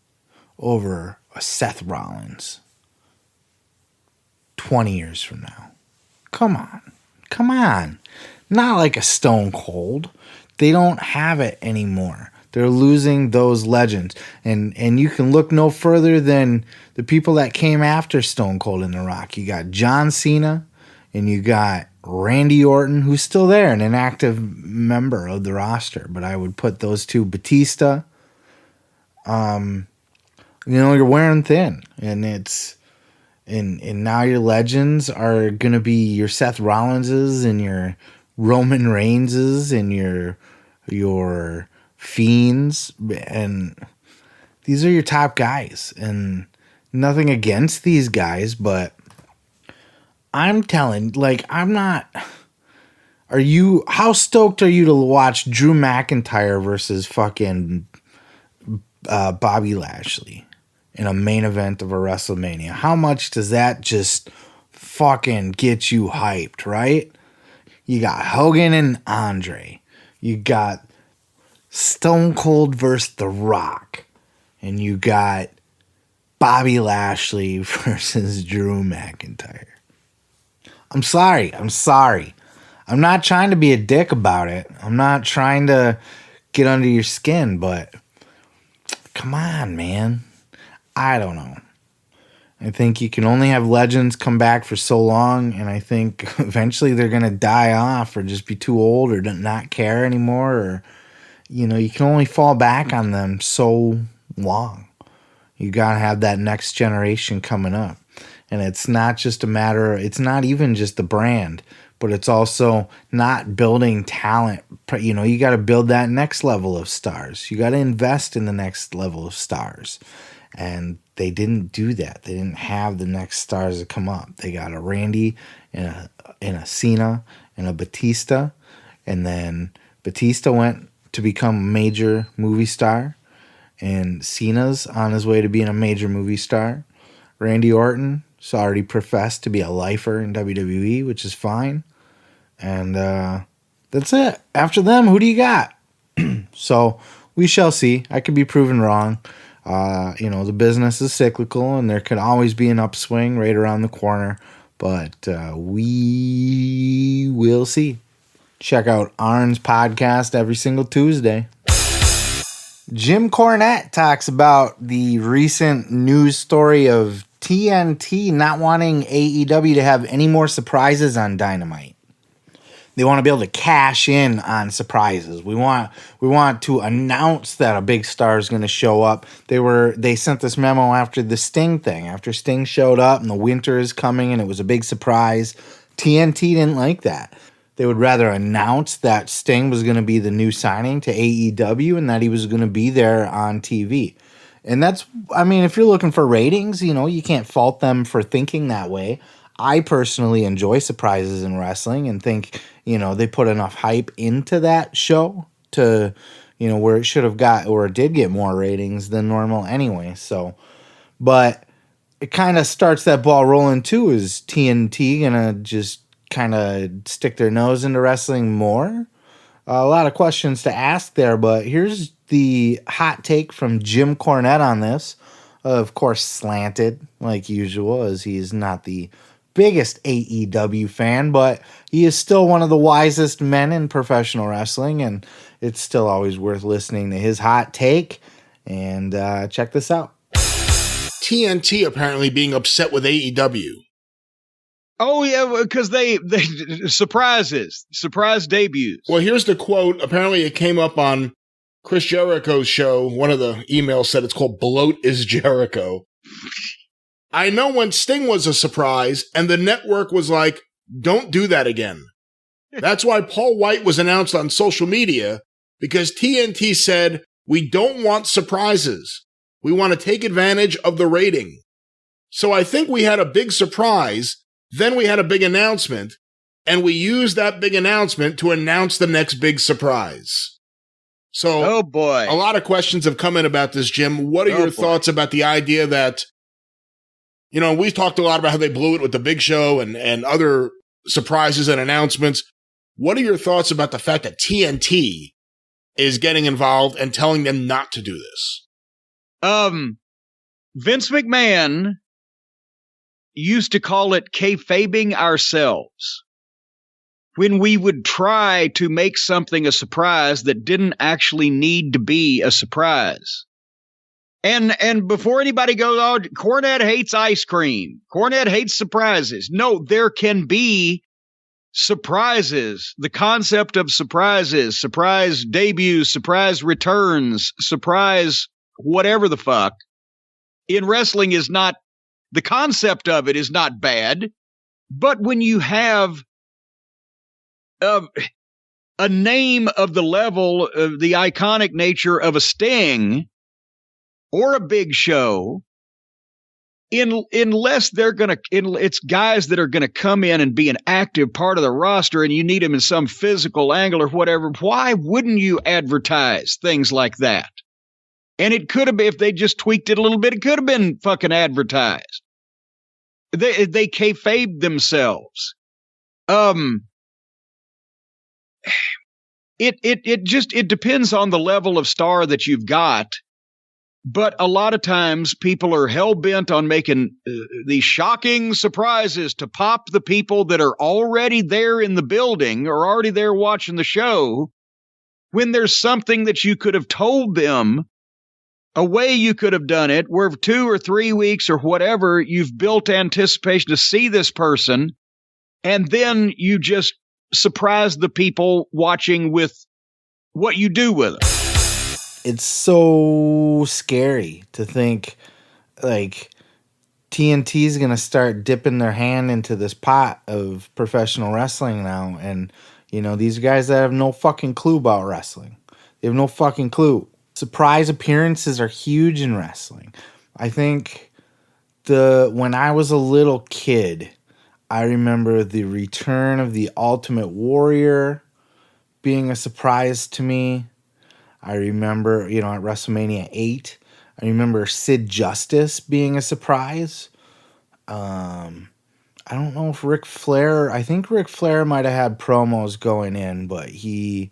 over a Seth Rollins 20 years from now? Come on. Not like a Stone Cold. They don't have it anymore. They're losing those legends. And you can look no further than the people that came after Stone Cold and The Rock. You got John Cena and you got Randy Orton, who's still there and an active member of the roster. But I would put those two, Batista. You're wearing thin. And and now your legends are going to be your Seth Rollinses and your Roman Reigns and your Fiends, and these are your top guys. And nothing against these guys, but I'm telling, how stoked are you to watch Drew McIntyre versus fucking Bobby Lashley in a main event of a WrestleMania? How much does that just fucking get you hyped, right? You got Hogan and Andre. You got Stone Cold versus The Rock. And you got Bobby Lashley versus Drew McIntyre. I'm sorry. I'm not trying to be a dick about it. I'm not trying to get under your skin, but come on, man. I don't know. I think you can only have legends come back for so long, and I think eventually they're going to die off or just be too old or not care anymore, or, you can only fall back on them so long. You got to have that next generation coming up. And it's not just it's not even just the brand, but it's also not building talent. You got to build that next level of stars. You got to invest in the next level of stars. And they didn't do that. They didn't have the next stars to come up. They got a Randy and a Cena and a Batista. And then Batista went to become a major movie star. And Cena's on his way to being a major movie star. Randy Orton has already professed to be a lifer in WWE, which is fine. And that's it. After them, who do you got? So we shall see. I could be proven wrong. The business is cyclical and there could always be an upswing right around the corner. But we will see. Check out Arn's podcast every single Tuesday. Jim Cornette talks about the recent news story of TNT not wanting AEW to have any more surprises on Dynamite. They want to be able to cash in on surprises. We want to announce that a big star is going to show up. They sent this memo after the Sting thing. After Sting showed up and the winter is coming and it was a big surprise. TNT didn't like that. They would rather announce that Sting was going to be the new signing to AEW and that he was going to be there on TV. And that's, I mean, if you're looking for ratings, you can't fault them for thinking that way. I personally enjoy surprises in wrestling and think, they put enough hype into that show to, where it should have got, or it did get more ratings than normal anyway. So, but it kind of starts that ball rolling too. Is TNT going to just kind of stick their nose into wrestling more? A lot of questions to ask there, but here's the hot take from Jim Cornette on this. Of course, slanted like usual, as he's not the biggest AEW fan, but he is still one of the wisest men in professional wrestling, and it's still always worth listening to his hot take. And check this out. TNT apparently being upset with AEW. Oh yeah, because they surprise debuts. Well, here's the quote. Apparently it came up on Chris Jericho's show. One of the emails said it's called Bloat is Jericho. I know when Sting was a surprise and the network was like, don't do that again. That's why Paul White was announced on social media, because TNT said, we don't want surprises. We want to take advantage of the rating. So I think we had a big surprise, then we had a big announcement, and we used that big announcement to announce the next big surprise. So, oh boy, a lot of questions have come in about this, Jim. What are your thoughts about the idea that, we've talked a lot about how they blew it with the Big Show and other surprises and announcements. What are your thoughts about the fact that TNT is getting involved and telling them not to do this? Vince McMahon used to call it kayfabing ourselves. When we would try to make something a surprise that didn't actually need to be a surprise. And before anybody goes, oh, Cornette hates ice cream. Cornette hates surprises. No, there can be surprises. The concept of surprises, surprise debuts, surprise returns, surprise whatever the fuck, in wrestling is not, the concept of it is not bad. But when you have a name of the level of the iconic nature of a Sting or a Big Show, unless it's guys that are going to come in and be an active part of the roster and you need them in some physical angle or whatever, why wouldn't you advertise things like that? And it could have been, if they just tweaked it a little bit, it could have been fucking advertised. They kayfabe themselves. It depends on the level of star that you've got. But a lot of times people are hell-bent on making these shocking surprises to pop the people that are already there in the building or already there watching the show, when there's something that you could have told them, a way you could have done it, where 2 or 3 weeks or whatever, you've built anticipation to see this person, and then you just surprise the people watching with what you do with them. It's so scary to think like TNT is going to start dipping their hand into this pot of professional wrestling now. And, these guys that have no fucking clue about wrestling, they have no fucking clue. Surprise appearances are huge in wrestling. I think when I was a little kid, I remember the return of the Ultimate Warrior being a surprise to me. I remember, at WrestleMania 8, I remember Sid Justice being a surprise. I don't know if Ric Flair, I think Ric Flair might have had promos going in, but he,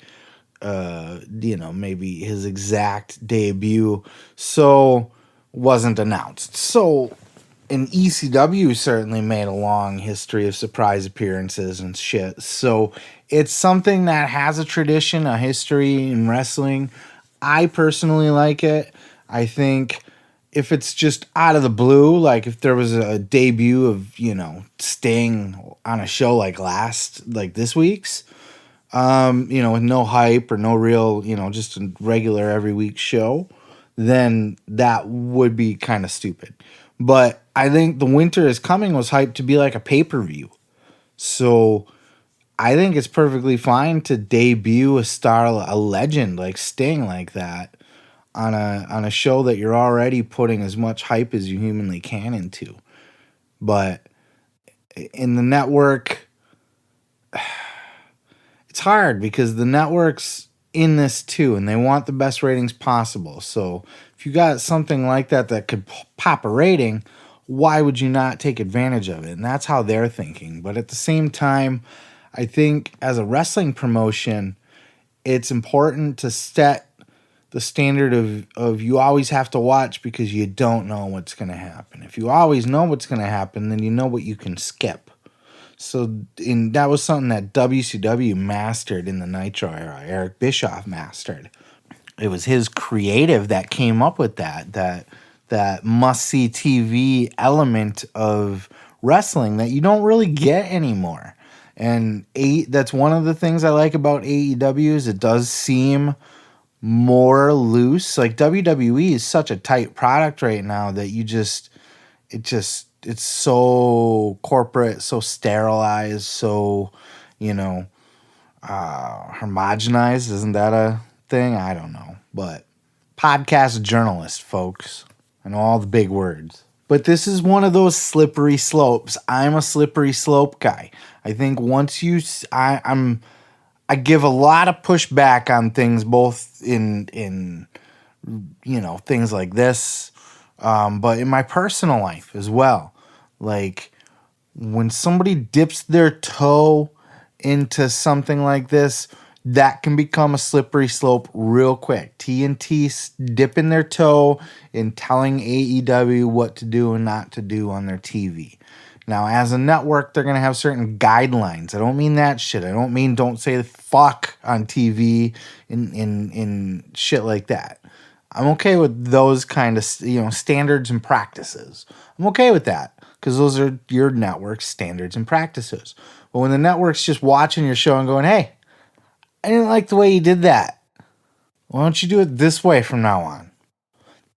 maybe his exact debut wasn't announced. So and ECW certainly made a long history of surprise appearances and shit. So it's something that has a tradition, a history in wrestling. I personally like it. I think if it's just out of the blue, like if there was a debut of, Sting on a show like this week's, with no hype or no real, just a regular every week show, then that would be kind of stupid. But I think The Winter Is Coming was hyped to be like a pay-per-view. So I think it's perfectly fine to debut a star, a legend like Sting like that on a show that you're already putting as much hype as you humanly can into. But in the network, it's hard because the network's in this too, and they want the best ratings possible. So if you got something like that could pop a rating, why would you not take advantage of it? And that's how they're thinking. But at the same time, I think as a wrestling promotion, it's important to set the standard of you always have to watch because you don't know what's going to happen. If you always know what's going to happen, then you know what you can skip. So that was something that WCW mastered in the Nitro era. Eric Bischoff mastered. It was his creative that came up with that must-see TV element of wrestling that you don't really get anymore. And that's one of the things I like about AEW is it does seem more loose. Like WWE is such a tight product right now that it's so corporate, so sterilized, so homogenized. Isn't that a thing? I don't know, but podcast journalist, folks, I know all the big words. But this is one of those slippery slopes. I'm a slippery slope guy. I think once I give a lot of pushback on things, both in things like this, but in my personal life as well. Like when somebody dips their toe into something like this, that can become a slippery slope real quick. TNT dipping their toe in telling AEW what to do and not to do on their TV. Now, as a network, they're going to have certain guidelines. I don't mean that shit. I don't mean don't say fuck on TV in shit like that. I'm okay with those kind of standards and practices. I'm okay with that because those are your network's standards and practices. But when the network's just watching your show and going, hey, I didn't like the way you did that. Why don't you do it this way from now on?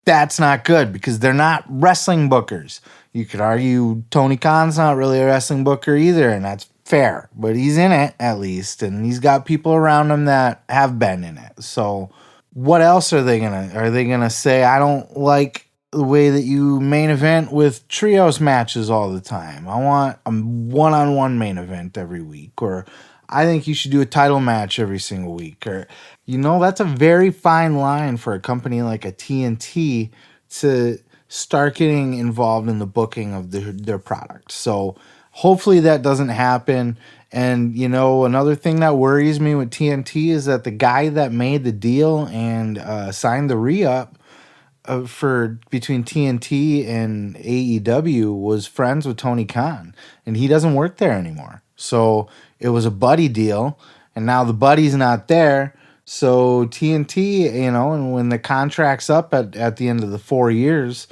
That's not good because they're not wrestling bookers. You could argue Tony Khan's not really a wrestling booker either, and that's fair. But he's in it, at least, and he's got people around him that have been in it. So what else are they gonna say? I don't like the way that you main event with trios matches all the time. I want a one-on-one main event every week, or I think you should do a title match every single week, or that's a very fine line for a company like a TNT to start getting involved in the booking of their product. So hopefully that doesn't happen. And, another thing that worries me with TNT is that the guy that made the deal and signed the re-up for between TNT and AEW was friends with Tony Khan, and he doesn't work there anymore. So it was a buddy deal, and now the buddy's not there. So TNT, and when the contract's up at the end of the 4 years,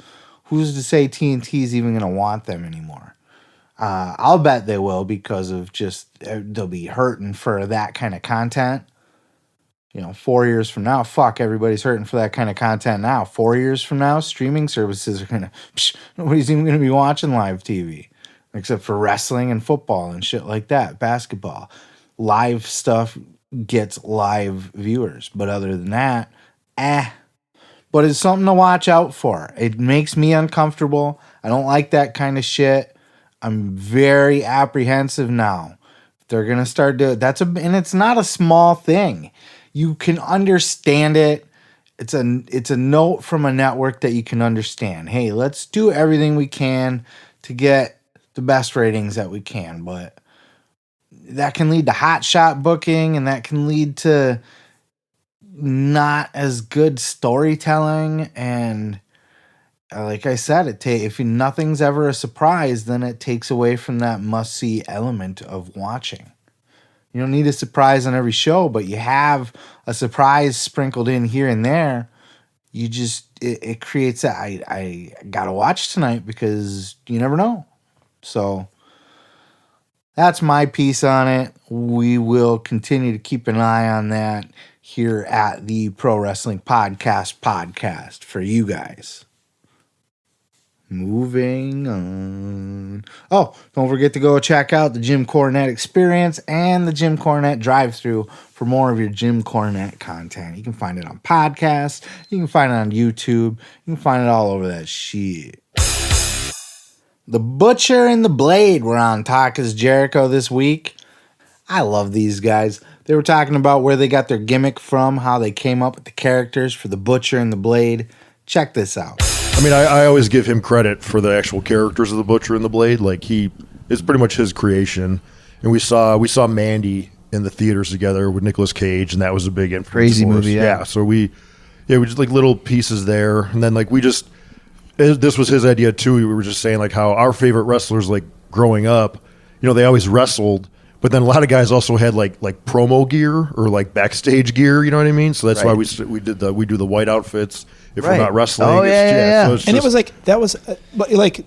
who's to say TNT's even going to want them anymore? I'll bet they will because of just they'll be hurting for that kind of content. 4 years from now, fuck, everybody's hurting for that kind of content now. 4 years from now, streaming services are going to, nobody's even going to be watching live TV except for wrestling and football and shit like that, basketball. Live stuff gets live viewers, but other than that, But it's something to watch out for. It makes me uncomfortable. I don't like that kind of shit. I'm very apprehensive now. They're gonna start doing and it's not a small thing. You can understand it. It's a note from a network that you can understand. Hey, let's do everything we can to get the best ratings that we can, but that can lead to hot shot booking, and that can lead to not as good storytelling, and like I said, if nothing's ever a surprise, then it takes away from that must-see element of watching. You don't need a surprise on every show, but you have a surprise sprinkled in here and there. You just it creates that I gotta watch tonight because you never know. So that's my piece on it. We will continue to keep an eye on that here at the Pro Wrestling Podcast for you guys. Moving on. Oh, don't forget to go check out the Jim Cornette Experience and the Jim Cornette Drive-Thru for more of your Jim Cornette content. You can find it on podcasts. You can find it on YouTube. You can find it all over that shit. The Butcher and the Blade were on Talk is Jericho this week. I love these guys. They were talking about where they got their gimmick from, how they came up with the characters for the Butcher and the Blade. Check this out. I mean, I always give him credit for the actual characters of the Butcher and the Blade. Like, it's pretty much his creation. And we saw Mandy in the theaters together with Nicolas Cage, and that was a big influence. Crazy movie, yeah. Yeah, so we just like little pieces there, and then like this was his idea too. We were just saying like how our favorite wrestlers, like growing up, they always wrestled, but then a lot of guys also had like promo gear or like backstage gear. You know what I mean? So that's why we do the white outfits if we're not wrestling. Oh yeah. So and it was like that was like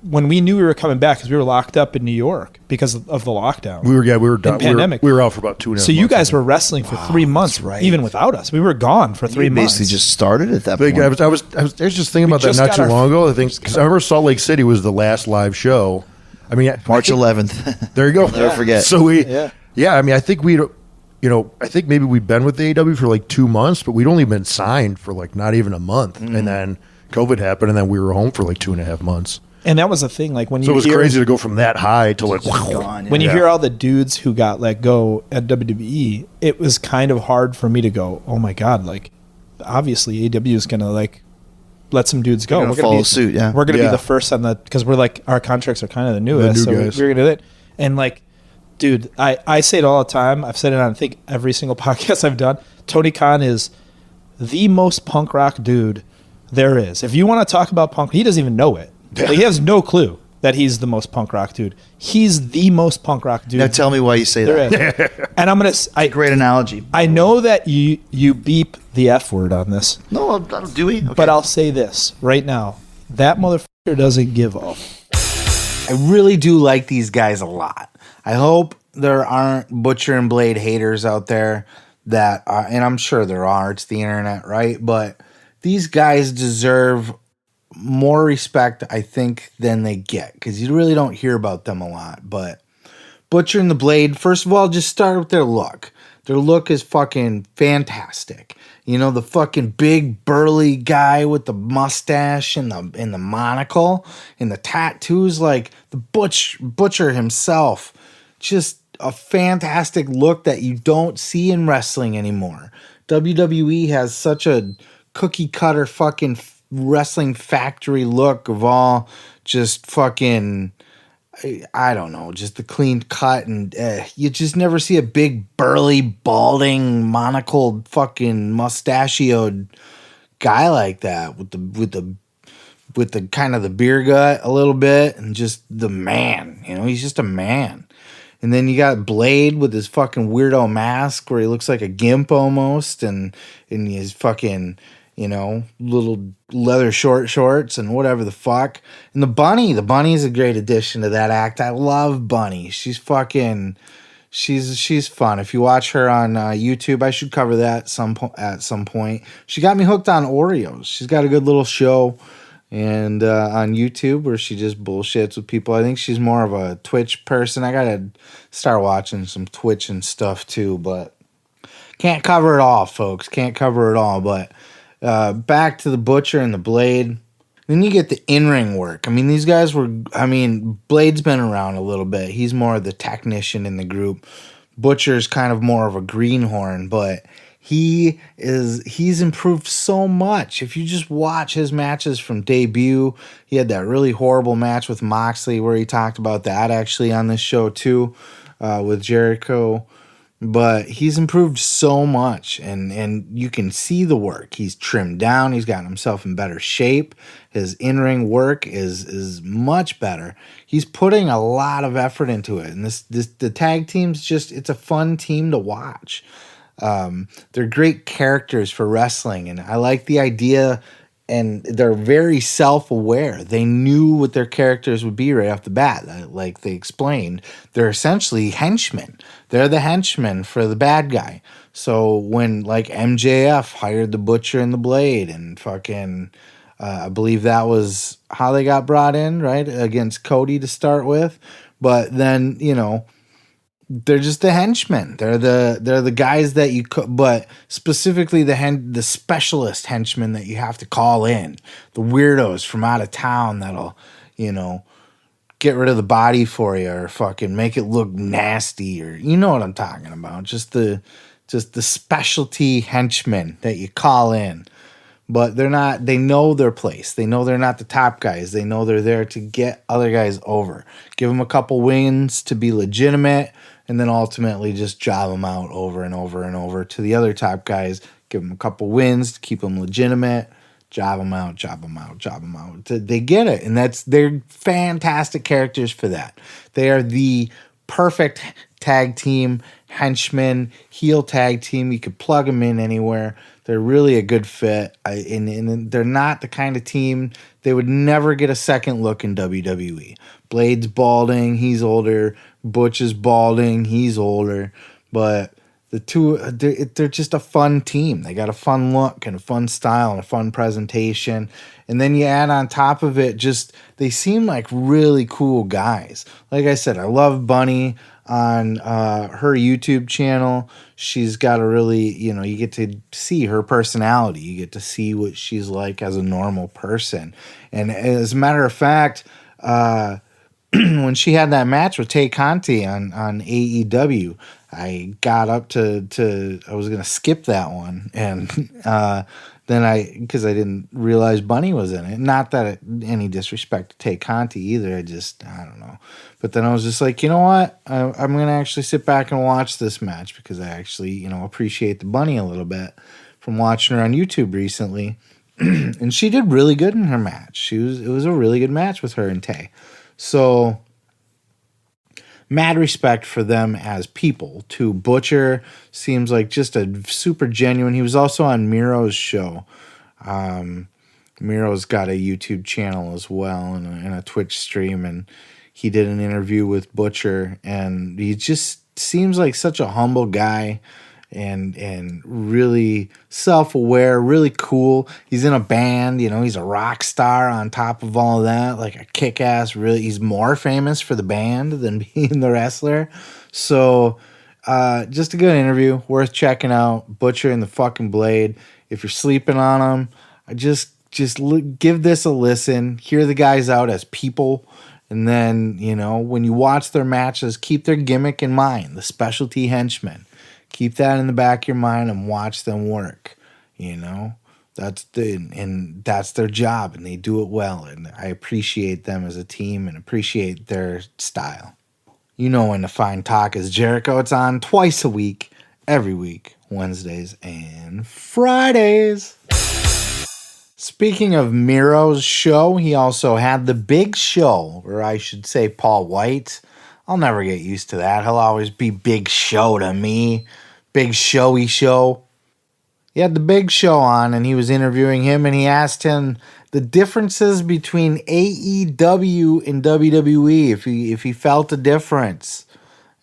when we knew we were coming back because we were locked up in New York because of the lockdown. We were done. Pandemic. We were out for about 2.5 months. So you guys were wrestling for 3 months, even without us. We were gone for 3 months. Basically, just started at that point. I was just thinking about that not too long ago. I think because I remember Salt Lake City was the last live show. I mean, March 11th. There you go. I'll never forget. So I mean, I think I think maybe we'd been with AEW for like 2 months, but we'd only been signed for like not even a month, and then COVID happened, and then we were home for like 2.5 months. And that was the thing, like when so it was crazy to go from that high to like when you hear all the dudes who got let go at WWE, it was kind of hard for me to go, oh my god, like obviously AEW is gonna like let some dudes go. We're gonna follow suit, yeah. We're gonna be the first on that because we're like our contracts are kind of the newest, so we're gonna do it. And like, dude, I say it all the time. I've said it on I think every single podcast I've done. Tony Khan is the most punk rock dude there is. If you want to talk about punk, he doesn't even know it. Like, he has no clue that he's the most punk rock dude. He's the most punk rock dude. Now tell me why you say that. And I'm gonna. Great analogy. I know that you beep the F word on this. No, do we? Okay. But I'll say this right now: that motherfucker doesn't give up. I really do like these guys a lot. I hope there aren't Butcher and Blade haters out there that, and I'm sure there are. It's the internet, right? But these guys deserve more respect, I think, than they get because you really don't hear about them a lot. But Butcher and the Blade, first of all, just start with their look. Their look is fucking fantastic. The fucking big burly guy with the mustache and the monocle and the tattoos, like the Butcher himself. Just a fantastic look that you don't see in wrestling anymore. WWE has such a cookie cutter fucking wrestling factory look of all just fucking, I don't know, just the clean cut, and you just never see a big burly balding monocled fucking mustachioed guy like that with the kind of the beer gut a little bit and just the man. He's just a man. And then you got Blade with his fucking weirdo mask where he looks like a gimp almost, and his fucking little leather shorts and whatever the fuck. And the Bunny is a great addition to that act. I love Bunny. She's fun. If you watch her on YouTube, I should cover that at some point. She got me hooked on Oreos. She's got a good little show and on YouTube where she just bullshits with people. I think she's more of a Twitch person. I gotta start watching some Twitch and stuff too, but can't cover it all, folks. Can't cover it all, but back to the Butcher and the Blade. Then you get the in-ring work. I mean, these guys Blade's been around a little bit. He's more of the technician in the group. Butcher's kind of more of a greenhorn, but he's improved so much. If you just watch his matches from debut, he had that really horrible match with Moxley where he talked about that actually on this show too, with Jericho. but he's improved so much, and you can see the work. He's trimmed down. He's gotten himself in better shape. His in-ring work is much better. He's putting a lot of effort into it, and the tag team's just, it's a fun team to watch. They're great characters for wrestling, and I like the idea. And they're very self-aware. They knew what their characters would be right off the bat. Like they explained, they're essentially henchmen. They're the henchmen for the bad guy. So when like MJF hired the Butcher and the Blade and fucking, I believe that was how they got brought in, right? Against Cody to start with. But then, they're just the henchmen. They're the guys that you could, but specifically the specialist henchmen that you have to call in, the weirdos from out of town that'll, get rid of the body for you or fucking make it look nasty, or you know what I'm talking about. Just the specialty henchmen that you call in. But they know their place. They know they're not the top guys. They know they're there to get other guys over. Give them a couple wins to be legitimate, and then ultimately just job them out over and over and over to the other top guys. Give them a couple wins to keep them legitimate. Job them out, job them out, job them out. They get it, and they're fantastic characters for that. They are the perfect tag team, henchman, heel tag team. You could plug them in anywhere. They're really a good fit, and they're not the kind of team, they would never get a second look in WWE. Blade's balding, he's older. Butch is balding, he's older. But the two, they're just a fun team. They got a fun look and a fun style and a fun presentation. And then you add on top of it, just they seem like really cool guys. Like I said, I love Bunny on her YouTube channel. She's got a really, you get to see her personality. You get to see what she's like as a normal person. And as a matter of fact, when she had that match with Tay Conti on AEW, I got up to I was gonna skip that one, and then because I didn't realize Bunny was in it. Not that any disrespect to Tay Conti either. I don't know. But then I was just like, you know what? I'm gonna actually sit back and watch this match because I actually appreciate the Bunny a little bit from watching her on YouTube recently, and she did really good in her match. It was a really good match with her and Tay. So, mad respect for them as people, too. Butcher seems like just a super genuine. He was also on Miro's show. Miro's got a YouTube channel as well and a Twitch stream, and he did an interview with Butcher, and he just seems like such a humble guy. And really self-aware, really cool. He's in a band, he's a rock star on top of all of that, like a kick-ass, really, he's more famous for the band than being the wrestler. So, just a good interview, worth checking out. Butcher and the fucking Blade. If you're sleeping on them, give this a listen. Hear the guys out as people. And then, when you watch their matches, keep their gimmick in mind, the specialty henchmen. Keep that in the back of your mind and watch them work. That's their job, and they do it well. And I appreciate them as a team and appreciate their style. When to find Talk is Jericho. It's on twice a week, every week, Wednesdays and Fridays. Speaking of Miro's show, he also had the Big Show, or I should say Paul White. I'll never get used to that. He'll always be Big Show to me. Big Showy Show. He had the Big Show on, and he was interviewing him, and he asked him the differences between AEW and WWE, if he felt a difference,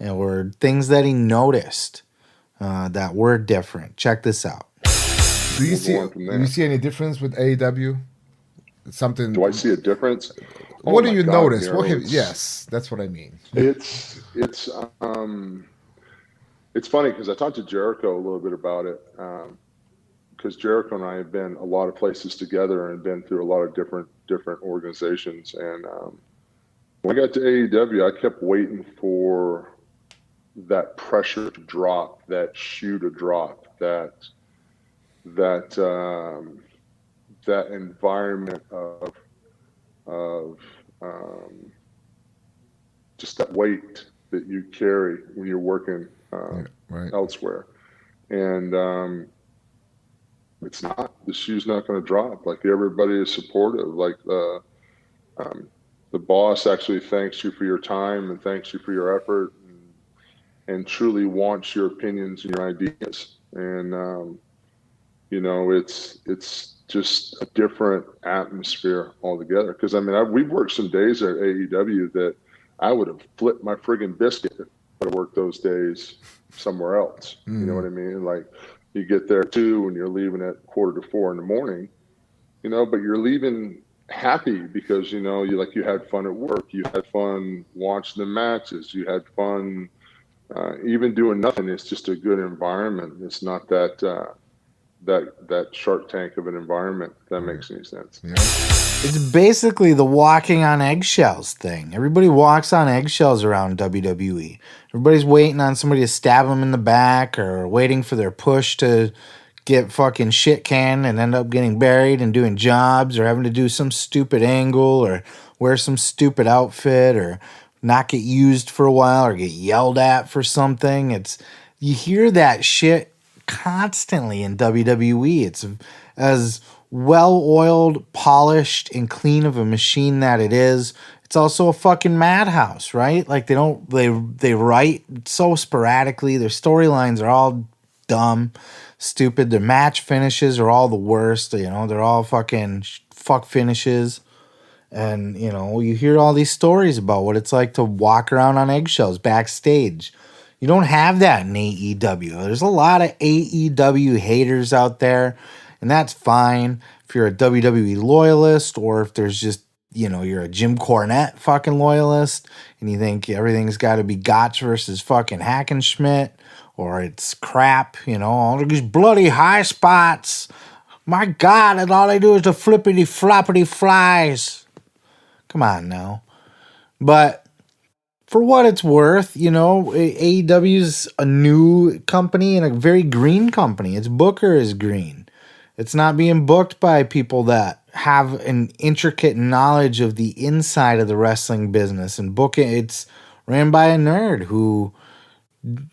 or things that he noticed that were different. Check this out. Do you see any difference with AEW? Something? Do I see a difference? What do you notice? Yes, that's what I mean. It's funny because I talked to Jericho a little bit about it, because Jericho and I have been a lot of places together and been through a lot of different organizations. And when I got to AEW, I kept waiting for that pressure to drop, that shoe to drop, that environment of just that weight that you carry when you're working elsewhere. And it's not, the shoe's not going to drop. Like, everybody is supportive. Like, the boss actually thanks you for your time and thanks you for your effort, and truly wants your opinions and your ideas. And you know, it's just a different atmosphere altogether. Because I mean, we've worked some days at AEW that I would have flipped my friggin' biscuit if I worked those days somewhere else. You know what I mean? Like, you get there too, and you're leaving at 3:45 in the morning, you know, but you're leaving happy because, you know, you had fun at work, you had fun watching the matches, you had fun even doing nothing. It's just a good environment. It's not that Shark Tank of an environment, if that makes any sense. It's basically the walking on eggshells thing. Everybody walks on eggshells around WWE. Everybody's waiting on somebody to stab them in the back, or waiting for their push to get fucking shit canned and end up getting buried and doing jobs, or having to do some stupid angle, or wear some stupid outfit, or not get used for a while, or get yelled at for something. You hear that shit constantly in WWE. It's as well-oiled, polished, and clean of a machine that it is. It's also a fucking madhouse, right? Like, they write so sporadically. Their storylines are all dumb, stupid. Their match finishes are all the worst. You know, they're all fucking fuck finishes. And, you know, you hear all these stories about what it's like to walk around on eggshells backstage. You don't have that in AEW. There's a lot of AEW haters out there, and that's fine if you're a WWE loyalist, or if there's just, you know, you're a Jim Cornette fucking loyalist and you think everything's got to be Gotch versus fucking Hackenschmidt, or it's crap, you know, all these bloody high spots. My God, and all they do is the flippity floppity flies. Come on now. But for what it's worth, you know, AEW's a new company and a very green company. Its booker is green. It's not being booked by people that have an intricate knowledge of the inside of the wrestling business and booking. It's ran by a nerd who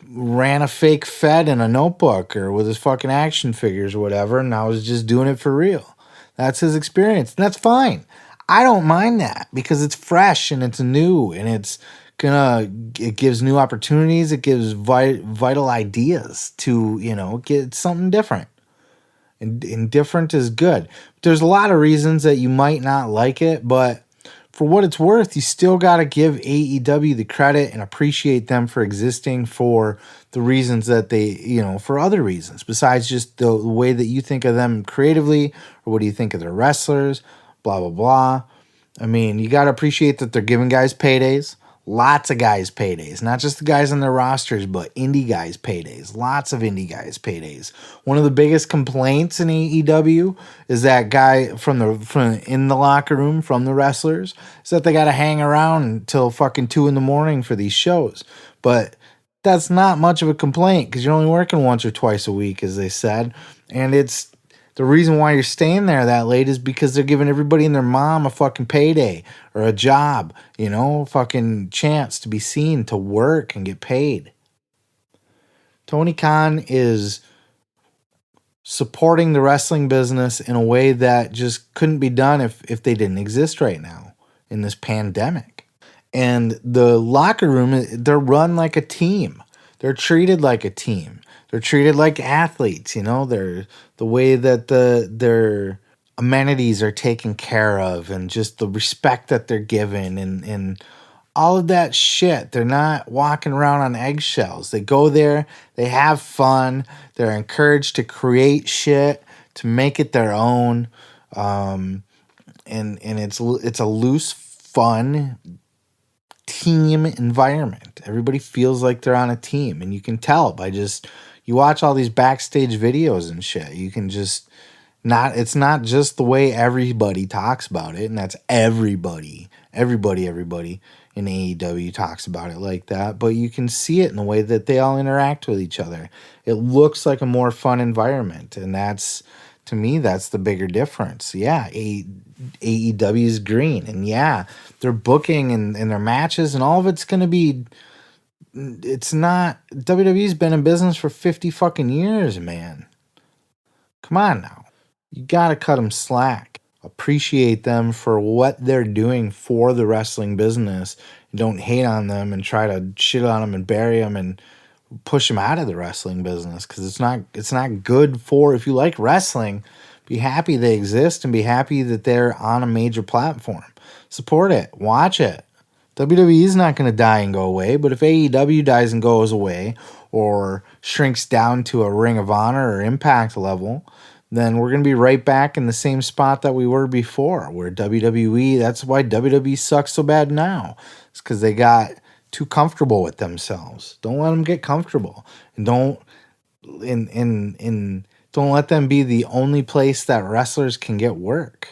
ran a fake Fed in a notebook or with his fucking action figures or whatever, and now is just doing it for real. That's his experience, and that's fine. I don't mind that because it's fresh and it's new, and it gives new opportunities. It gives vital ideas to, you know, get something different. And different is good. There's a lot of reasons that you might not like it, but for what it's worth, you still got to give AEW the credit and appreciate them for existing for the reasons that they, you know, for other reasons besides just the way that you think of them creatively, or what do you think of their wrestlers, blah, blah, blah. I mean, you got to appreciate that they're giving guys paydays. Lots of guys paydays, not just the guys on their rosters, but indie guys paydays. Lots of indie guys paydays. One of the biggest complaints in AEW is that guy from in the locker room from the wrestlers is that they got to hang around until fucking 2 a.m. for these shows. But that's not much of a complaint because you're only working once or twice a week, as they said, and it's. The reason why you're staying there that late is because they're giving everybody and their mom a fucking payday or a job, you know, fucking chance to be seen, to work and get paid. Tony Khan is supporting the wrestling business in a way that just couldn't be done if they didn't exist right now in this pandemic. And the locker room, they're run like a team. They're treated like a team. They're treated like athletes, you know. They're the way that their amenities are taken care of, and just the respect that they're given, and all of that shit. They're not walking around on eggshells. They go there, they have fun, they're encouraged to create shit, to make it their own, and it's a loose, fun team environment. Everybody feels like they're on a team, and you can tell by just. You watch all these backstage videos and shit. You can just it's not just the way everybody talks about it, and that's everybody in AEW talks about it like that, but you can see it in the way that they all interact with each other. It looks like a more fun environment, and that's, to me, that's the bigger difference. Yeah, AEW is green, and yeah, they're booking and their matches, and all of it's going to be It's not. WWE's been in business for 50 fucking years, man. Come on now. You gotta cut them slack. Appreciate them for what they're doing for the wrestling business. Don't hate on them and try to shit on them and bury them and push them out of the wrestling business, because it's not good for, if you like wrestling, be happy they exist and be happy that they're on a major platform. Support it. Watch it. WWE is not going to die and go away, but if AEW dies and goes away or shrinks down to a Ring of Honor or Impact level, then we're going to be right back in the same spot that we were before, where WWE, that's why WWE sucks so bad now. It's because they got too comfortable with themselves. Don't let them get comfortable, and don't let them be the only place that wrestlers can get work.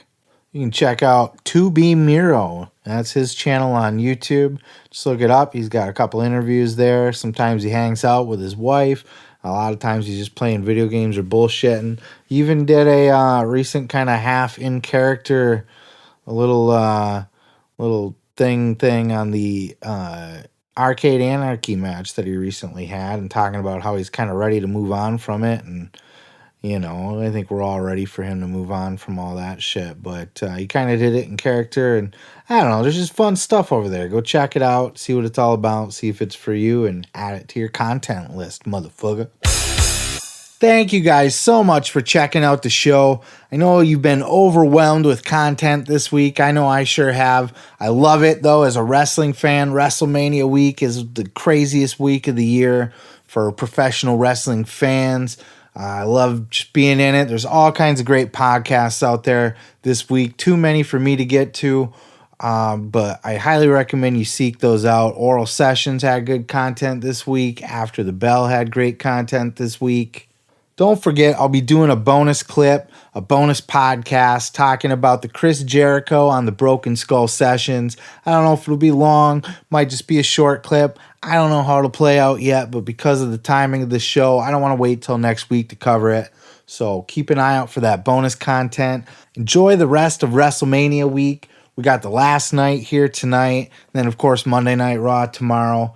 You can check out 2B Miro. That's his channel on YouTube. Just look it up. He's got a couple interviews there. Sometimes he hangs out with his wife. A lot of times he's just playing video games or bullshitting. He even did a recent kind of half in character, a little thing on the Arcade Anarchy match that he recently had, and talking about how he's kind of ready to move on from it. And I think we're all ready for him to move on from all that shit. But he kind of did it in character, and I don't know, there's just fun stuff over there. Go check it out, see what it's all about, see if it's for you, and add it to your content list, motherfucker. Thank you guys so much for checking out the show. I know you've been overwhelmed with content this week. I know I sure have. I love it, though, as a wrestling fan. WrestleMania week is the craziest week of the year for professional wrestling fans. I love just being in it. There's all kinds of great podcasts out there this week. Too many for me to get to, but I highly recommend you seek those out. Oral Sessions had good content this week. After the Bell had great content this week. Don't forget, I'll be doing a bonus clip, a bonus podcast talking about the Chris Jericho on the Broken Skull Sessions. I don't know if it'll be long, might just be a short clip. I don't know how it'll play out yet, but because of the timing of the show, I don't want to wait till next week to cover it. So keep an eye out for that bonus content. Enjoy the rest of WrestleMania week. We got the last night here tonight, and then, of course, Monday Night Raw tomorrow.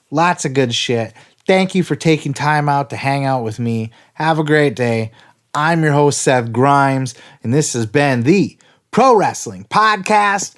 Lots of good shit. Thank you for taking time out to hang out with me. Have a great day. I'm your host, Seth Grimes, and this has been the Pro Wrestling Podcast.